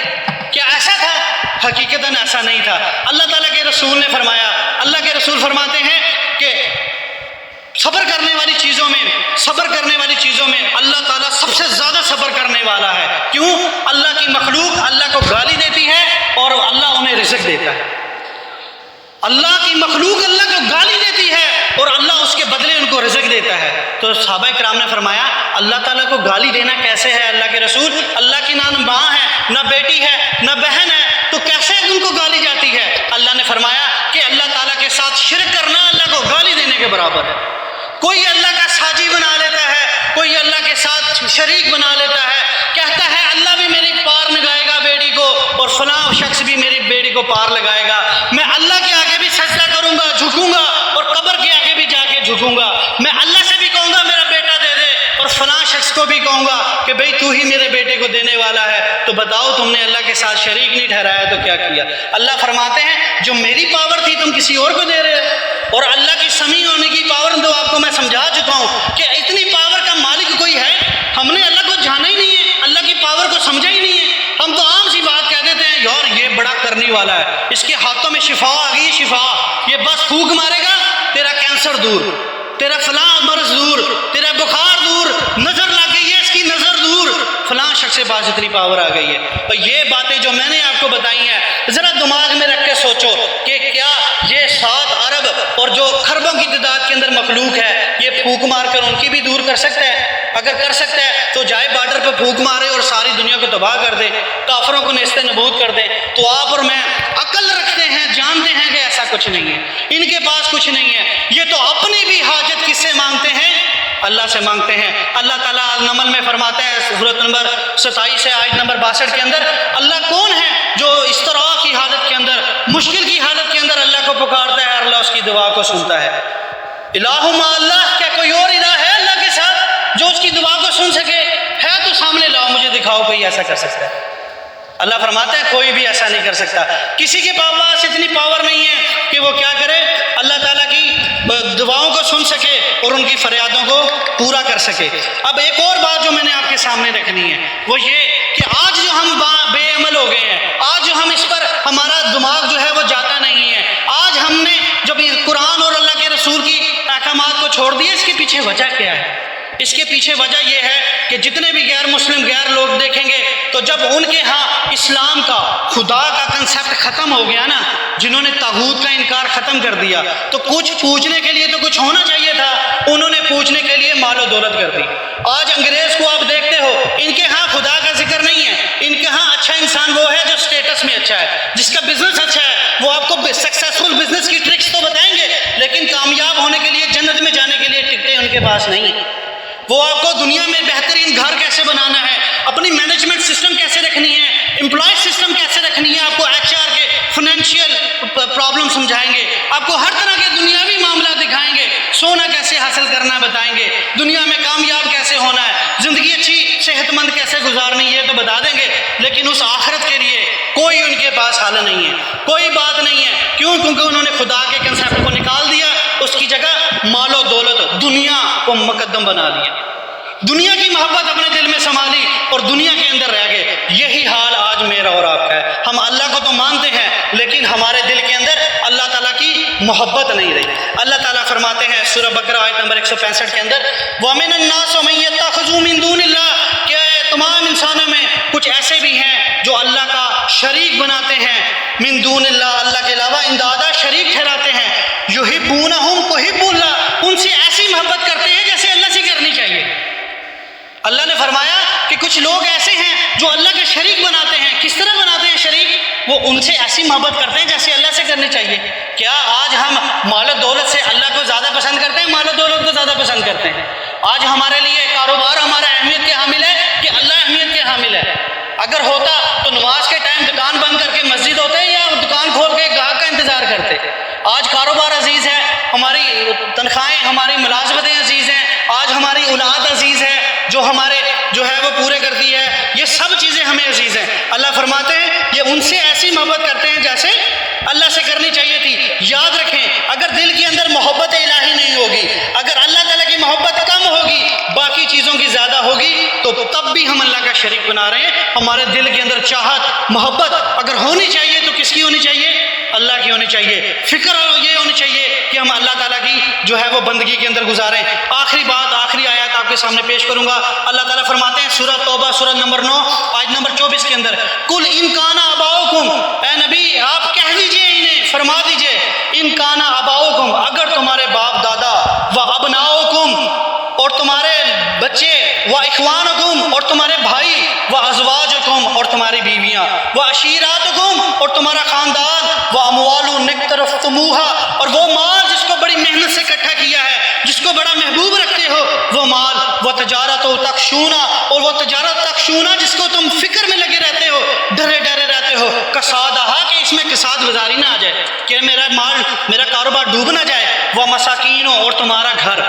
کیا ایسا تھا؟ حقیقتاً ایسا نہیں تھا. اللہ تعالیٰ کے رسول نے فرمایا, اللہ کے رسول فرماتے ہیں کہ صبر کرنے والی چیزوں میں اللہ تعالیٰ سب سے زیادہ صبر کرنے والا ہے. کیوں؟ اللہ کی مخلوق اللہ کو گالی دیتی ہے اور اللہ انہیں رزق دیتا ہے. اللہ کی مخلوق اللہ کو گالی دیتی ہے اور اللہ اس کے بدلے ان کو رزق دیتا ہے. تو صحابہ کرام نے فرمایا اللہ تعالیٰ کو گالی دینا کیسے ہے اللہ کے رسول؟ اللہ کی نہ ماں ہے, نہ بیٹی ہے, نہ بہن ہے, تو کیسے ان کو گالی جاتی ہے؟ اللہ نے فرمایا کہ اللہ تعالیٰ کے ساتھ شرک کرنا اللہ کو گالی دینے کے برابر ہے. کوئی اللہ کا ساجی بنا لیتا ہے, کوئی اللہ کے ساتھ شریک بنا لیتا ہے, کہتا ہے اللہ بھی میری پار لگائے گا بیٹی کو اور فلاں شخص بھی میری بیٹی کو پار لگائے گا, میں اللہ کے آگے بھی سجدہ کروں گا, جھکوں گا, اور قبر کے آگے بھی جا کے جھکوں گا, میں اللہ سے بھی کہوں گا میرا بیٹا دے دے, اور فلاں شخص کو بھی کہوں گا کہ بھئی تو ہی میرے بیٹے کو دینے والا ہے. تو بتاؤ تم نے اللہ کے ساتھ شریک نہیں ٹھہرایا تو کیا کیا؟ اللہ فرماتے ہیں جو میری پاور تھی تم کسی اور کو دے رہے ہو. اور اللہ کی سمیع ہونے کی پاور تو آپ کو میں سمجھا چکا ہوں کہ اتنی پاور کا مالک کوئی ہے. ہم نے اللہ کو جانا ہی نہیں ہے, اللہ کی پاور کو سمجھا ہی نہیں ہے. ہم تو عام سی بات کہہ دیتے ہیں یار یہ بڑا کرنے والا ہے, اس کے ہاتھوں میں شفا آ گئی, شفا, یہ بس پھونک مارے گا تیرا کینسر دور, تیرا فلاں مرض دور, تیرا بخار دور, نظر لگ گئی ہے اس کی نظر دور, فلاں شخص کے پاس اتنی پاور آ گئی ہے. اور یہ باتیں جو میں نے آپ کو بتائی ہیں ذرا دماغ میں رکھ کے سوچو کہ کیا یہ 7 ارب اور جو خربوں کی تعداد کے اندر مخلوق ہے یہ پھونک مار کر ان کی بھی دور کر سکتا ہے؟ اگر کر سکتا ہے تو جائے بارڈر پہ پھونک مارے اور ساری دنیا کو تباہ کر دے, کافروں کو نیست نبود کر دے. تو آپ اور میں عقل رکھتے ہیں, جانتے ہیں کہ ایسا کچھ نہیں ہے, ان کے پاس کچھ نہیں ہے. یہ تو اپنی بھی حاجت کس سے مانگتے ہیں؟ اللہ سے مانگتے ہیں. اللہ تعالیٰ النمل میں فرماتا ہے سورۃ نمبر 27 ہے آیت نمبر 62 کے اندر, اللہ کون ہے جو اس طرح کی حالت کے اندر, مشکل کی حالت کے اندر اللہ کو پکارتا ہے اور اللہ اس کی دعا کو سنتا ہے. الہ ما اللہ, کیا کوئی اور الہ ہے اللہ کے ساتھ جو اس کی دعا کو سن سکے؟ ہے تو سامنے لاؤ, مجھے دکھاؤ کوئی ایسا کر سکتا ہے. اللہ فرماتا ہے کوئی بھی ایسا نہیں کر سکتا. کسی کے پاس اتنی پاور نہیں ہے کہ وہ کیا کرے، اللہ تعالیٰ کی دعاؤں کو سن سکے اور ان کی فریادوں کو پورا کر سکے. اب ایک اور بات جو میں نے آپ کے سامنے رکھنی ہے وہ یہ کہ آج جو ہم بے عمل ہو گئے ہیں، آج جو ہم اس پر ہمارا دماغ جو ہے وہ جاتا نہیں ہے، آج ہم نے جب قرآن اور اللہ کے رسول کی احکامات کو چھوڑ دیا، اس کے پیچھے وجہ کیا ہے؟ اس کے پیچھے وجہ یہ ہے کہ جتنے بھی غیر مسلم غیر لوگ دیکھیں گے تو جب ان کے ہاں اسلام کا، خدا کا کنسیپٹ ختم ہو گیا نا، جنہوں نے طاغوت کا انکار ختم کر دیا، تو کچھ پوچھنے کے لیے تو کچھ ہونا چاہیے تھا، انہوں نے پوچھنے کے لیے مال و دولت کر دی. آج انگریز کو آپ دیکھتے ہو، ان کے ہاں خدا کا ذکر نہیں ہے، ان کے ہاں اچھا انسان وہ ہے جو اسٹیٹس میں اچھا ہے، جس کا بزنس اچھا ہے، وہ آپ کو سکسیسفل بزنس کی ٹرکس تو بتائیں گے، لیکن کامیاب ہونے کے لیے، جنت میں جانے کے لیے ٹکٹیں ان کے پاس نہیں ہیں. وہ آپ کو دنیا میں بہترین گھر کیسے بنانا ہے، اپنی مینجمنٹ سسٹم کیسے رکھنی ہے، امپلائی سسٹم کیسے رکھنی ہے، آپ کو ایچ آر کے فائنینشیل پرابلم سمجھائیں گے، آپ کو ہر طرح کے دنیاوی معاملات دکھائیں گے، سونا کیسے حاصل کرنا بتائیں گے، دنیا میں کامیاب کیسے ہونا ہے، زندگی اچھی صحت مند کیسے گزارنی ہے تو بتا دیں گے، لیکن اس آخرت کے لیے کوئی ان کے پاس حل نہیں ہے، کوئی بات نہیں ہے. کیوں؟ کیونکہ انہوں نے خدا کے کنسیپٹ کو نکال دیا، اس کی جگہ مال و دولت، دنیا کو مقدم بنا دیا، دنیا کی محبت اپنے دل میں سنبھالی اور دنیا کے اندر رہ گئے. یہی حال آج میرا اور آپ کا ہے. ہم اللہ کو تو مانتے ہیں لیکن ہمارے دل کے اندر اللہ تعالیٰ کی محبت نہیں رہی. اللہ تعالیٰ فرماتے ہیں سورہ بقرہ آیت نمبر 165 کے اندر، وَمِنَ النَّاسِ مَن يَتَّخِذُ مِن دُونِ اللَّهِ، کہ تمام انسانوں میں کچھ ایسے بھی ہیں جو اللہ کا شریک بناتے ہیں، من دون اللہ، اللہ کے علاوہ اندادا شریک ٹھہراتے ہیں، یحبونہم کحب اللہ، ان سے ایسی محبت کرتے ہیں جیسے اللہ سے کرنی چاہیے. اللہ نے فرمایا کہ کچھ لوگ ایسے ہیں جو اللہ کے شریک بناتے ہیں. کس طرح بناتے ہیں شریک؟ وہ ان سے ایسی محبت کرتے ہیں جیسے اللہ سے کرنی چاہیے. کیا آج ہم مال و دولت سے اللہ کو زیادہ پسند کرتے ہیں، مال و دولت کو زیادہ پسند کرتے ہیں؟ آج ہمارے لیے کاروبار ہمارا اہمیت کے حامل ہے کہ اللہ اہمیت کے حامل ہے؟ اگر ہوتا تو نماز کے ٹائم دکان بند کر کے مسجد ہوتے یا دکان کھول کے گاہک کا انتظار کرتے؟ آج کاروبار عزیز ہے، ہماری تنخواہیں، ہماری ملازمتیں عزیز ہیں، آج ہماری اولاد عزیز ہے جو ہمارے جو ہے وہ پورے کرتی ہے، یہ سب چیزیں ہمیں عزیز ہیں. اللہ فرماتے ہیں یہ ان سے ایسی محبت کرتے ہیں جیسے اللہ سے کرنی چاہیے تھی. یاد رکھیں، اگر دل کے اندر محبت الہی نہیں ہوگی، اگر اللہ تعالیٰ کی محبت کم ہوگی، باقی چیزوں کی زیادہ ہوگی، تو تب بھی ہم اللہ کا شریک بنا رہے ہیں. ہمارے دل کے اندر چاہت، محبت اگر ہونی چاہیے تو کس کی ہونی چاہیے؟ اللہ کی ہونی چاہیے. فکر یہ ہونی چاہیے کہ ہم اللہ تعالیٰ کی جو ہے وہ بندگی کے اندر گزاریں. آخری بات، آخری آیات آپ کے سامنے پیش کروں گا. اللہ تعالیٰ فرماتے ہیں سورہ توبہ سورہ نمبر 9 آیت نمبر 24 کے اندر، کل ان کان آباؤکم، اے نبی آپ کہہ دیجئے، انہیں فرما دیجئے، ان کان آباؤکم، اگر تمہارے باپ دادا، و ابناؤکم، اور تمہارے بچے، و اخوانکم، اور تمہارے بھائی، و ازواجکم، اور تمہاری بیویاں، و عشیراتکم، اور تمہارا خاندان، و اموال اقترفتموہا، اور وہ مال جس کو بڑی محنت سے اکٹھا کیا ہے، جس کو بڑا محبوب رکھتے ہو وہ مال، و تجارت و تخشونا، اور وہ تجارت تخشونا جس کو تم فکر میں لگے رہتے ہو، ڈرے ڈرے رہتے ہو، کسادہ، کہ اس میں کساد گزاری نہ آ جائے، کہ میرا مال، میرا کاروبار ڈوب نہ جائے، و مساکینوں، اور تمہارا گھر.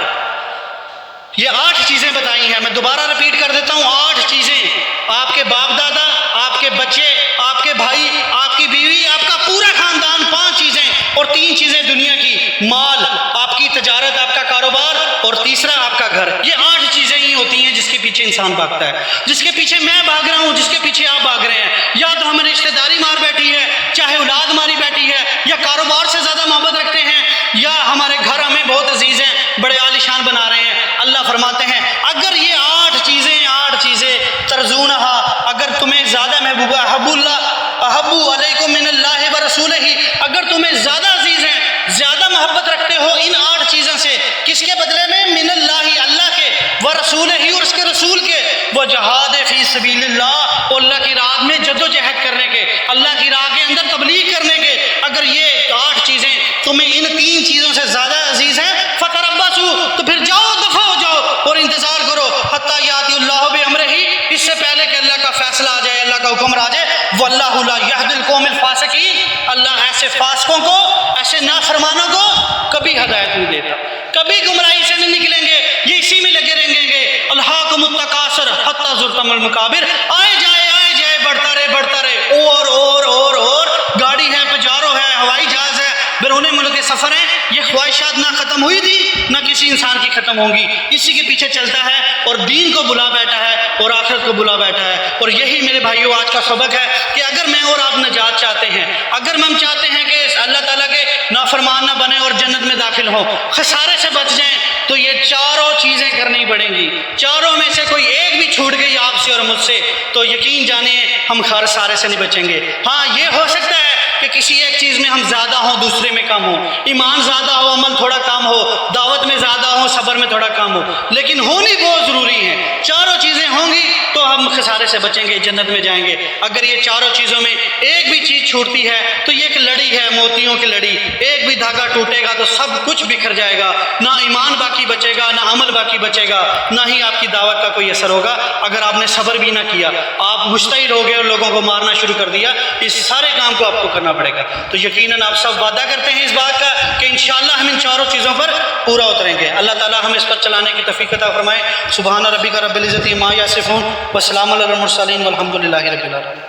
یہ 8 چیزیں بتائی ہیں. میں دوبارہ رپیٹ کر دیتا ہوں، 8 چیزیں. آپ کے باپ دادا، آپ کے بچے، آپ کے بھائی، آپ کی بیوی، آپ کا پورا خاندان، 5 چیزیں، اور 3 چیزیں دنیا کی، مال، آپ کی تجارت، آپ کا کاروبار، اور تیسرا آپ کا گھر. یہ 8 چیزیں ہی ہوتی ہیں جس کے پیچھے انسان بھاگتا ہے، جس کے پیچھے میں بھاگ رہا ہوں، جس کے پیچھے آپ بھاگ رہے ہیں. یا تو ہمیں رشتہ داری مار بیٹھی ہے، چاہے اولاد ماری بیٹھی ہے، یا کاروبار سے زیادہ محبت رکھتے ہیں، یا ہمارے گھر ہمیں بہت عزیز ہیں، بڑے عالیشان بنا رہے ہیں. اللہ فرماتے ہیں اگر یہ 8 چیزیں ترزونہا، اگر تمہیں زیادہ محبوب ہے، احب اللہ، احب علیکم من اللہ و رسولہ، اگر تمہیں زیادہ عزیز ہیں، زیادہ محبت رکھتے ہو ان 8 چیزوں سے، کس کے بدلے میں؟ من اللہ، اللہ کے، و رسولہ، اور اس کے رسول کے، وہ جہاد فی سبیل اللہ، اور اللہ کی راہ میں جد و جہد کرنے کے، اللہ کی راہ کے اندر تبلیغ کرنے کے. اگر یہ 8 چیزیں تمہیں ان 3 چیزوں سے زیادہ عزیز ہیں، فتربصوا، تو پھر جاؤ، دفع ہو جاؤ اور انتظار کرو، حتی یاتی اللہ بامرہ، اس سے پہلے کہ اللہ کا فیصلہ آ جائے، اللہ کا حکم آ جائے. واللہ لا یہدی القوم الفاسقین، اللہ ایسے فاسقوں کو، ایسے نافرمانوں کو کبھی ہدایت نہیں دیتا، کبھی گمراہی سے نہیں نکلیں گے، یہ اسی میں لگے رہیں گے. الہاکم التکاثر حتی زرتم المقابر، آئے جائے بڑھتا رہے اور گاڑی ہے، پجارو ہے، ہوائی جہاز ہے، بیرون ملک کے سفر ہیں، یہ خواہشات نہ ختم ہوئی تھی نہ کسی انسان کی ختم ہوں گی، اسی کے پیچھے چلتا ہے اور دین کو بلا بیٹھا ہے اور آخرت کو بلا بیٹھا ہے۔ اور یہی میرے بھائیوں آج کا سبق ہے کہ اگر میں اور آپ نجات چاہتے ہیں، اگر ہم چاہتے ہیں کہ اللہ تعالیٰ کے نافرمان نہ بنیں اور جنت میں داخل ہوں، خسارے سے بچ جائیں، تو یہ چاروں چیزیں کرنی پڑیں گی۔ چاروں میں سے کوئی ایک بھی چھوٹ گئی آپ سے اور مجھ سے تو یقین جانیے ہم خسارے سے نہیں بچیں گے۔ ہاں یہ ہو سکتا ہے کہ کسی ایک چیز میں ہم زیادہ ہوں، دوسرے میں کم ہوں، ایمان زیادہ ہو، عمل تھوڑا کم ہو، دعوت میں زیادہ ہو، صبر میں تھوڑا کم ہو، لیکن ہونی بہت ضروری ہے۔ چاروں چیزیں ہوں گی تو ہم خسارے سے بچیں گے، جنت میں جائیں گے۔ اگر یہ چاروں چیزوں میں ایک بھی چیز چھوٹتی ہے تو یہ ایک لڑی ہے، موتیوں کی لڑی، ایک بھی دھاگا ٹوٹے گا تو سب کچھ بکھر جائے گا، نہ ایمان باقی بچے گا، نہ عمل باقی بچے گا، نہ ہی آپ کی دعوت کا کوئی اثر ہوگا۔ اگر آپ نے صبر بھی نہ کیا، آپ مشتعل ہو گئے اور لوگوں کو مارنا شروع کر دیا، اس سارے کام کو آپ کو کرنا پڑے گا۔ تو یقیناً آپ سب وعدہ کرتے ہیں اس بات کا کہ انشاءاللہ ہم ان چاروں چیزوں پر پورا اتریں گے۔ اللہ تعالیٰ ہمیں اس پر چلانے کی توفیق عطا فرمائے۔ سبحان ربک رب العزت عما یصفون وسلام علی المرسلین والحمد للہ رب العالمین۔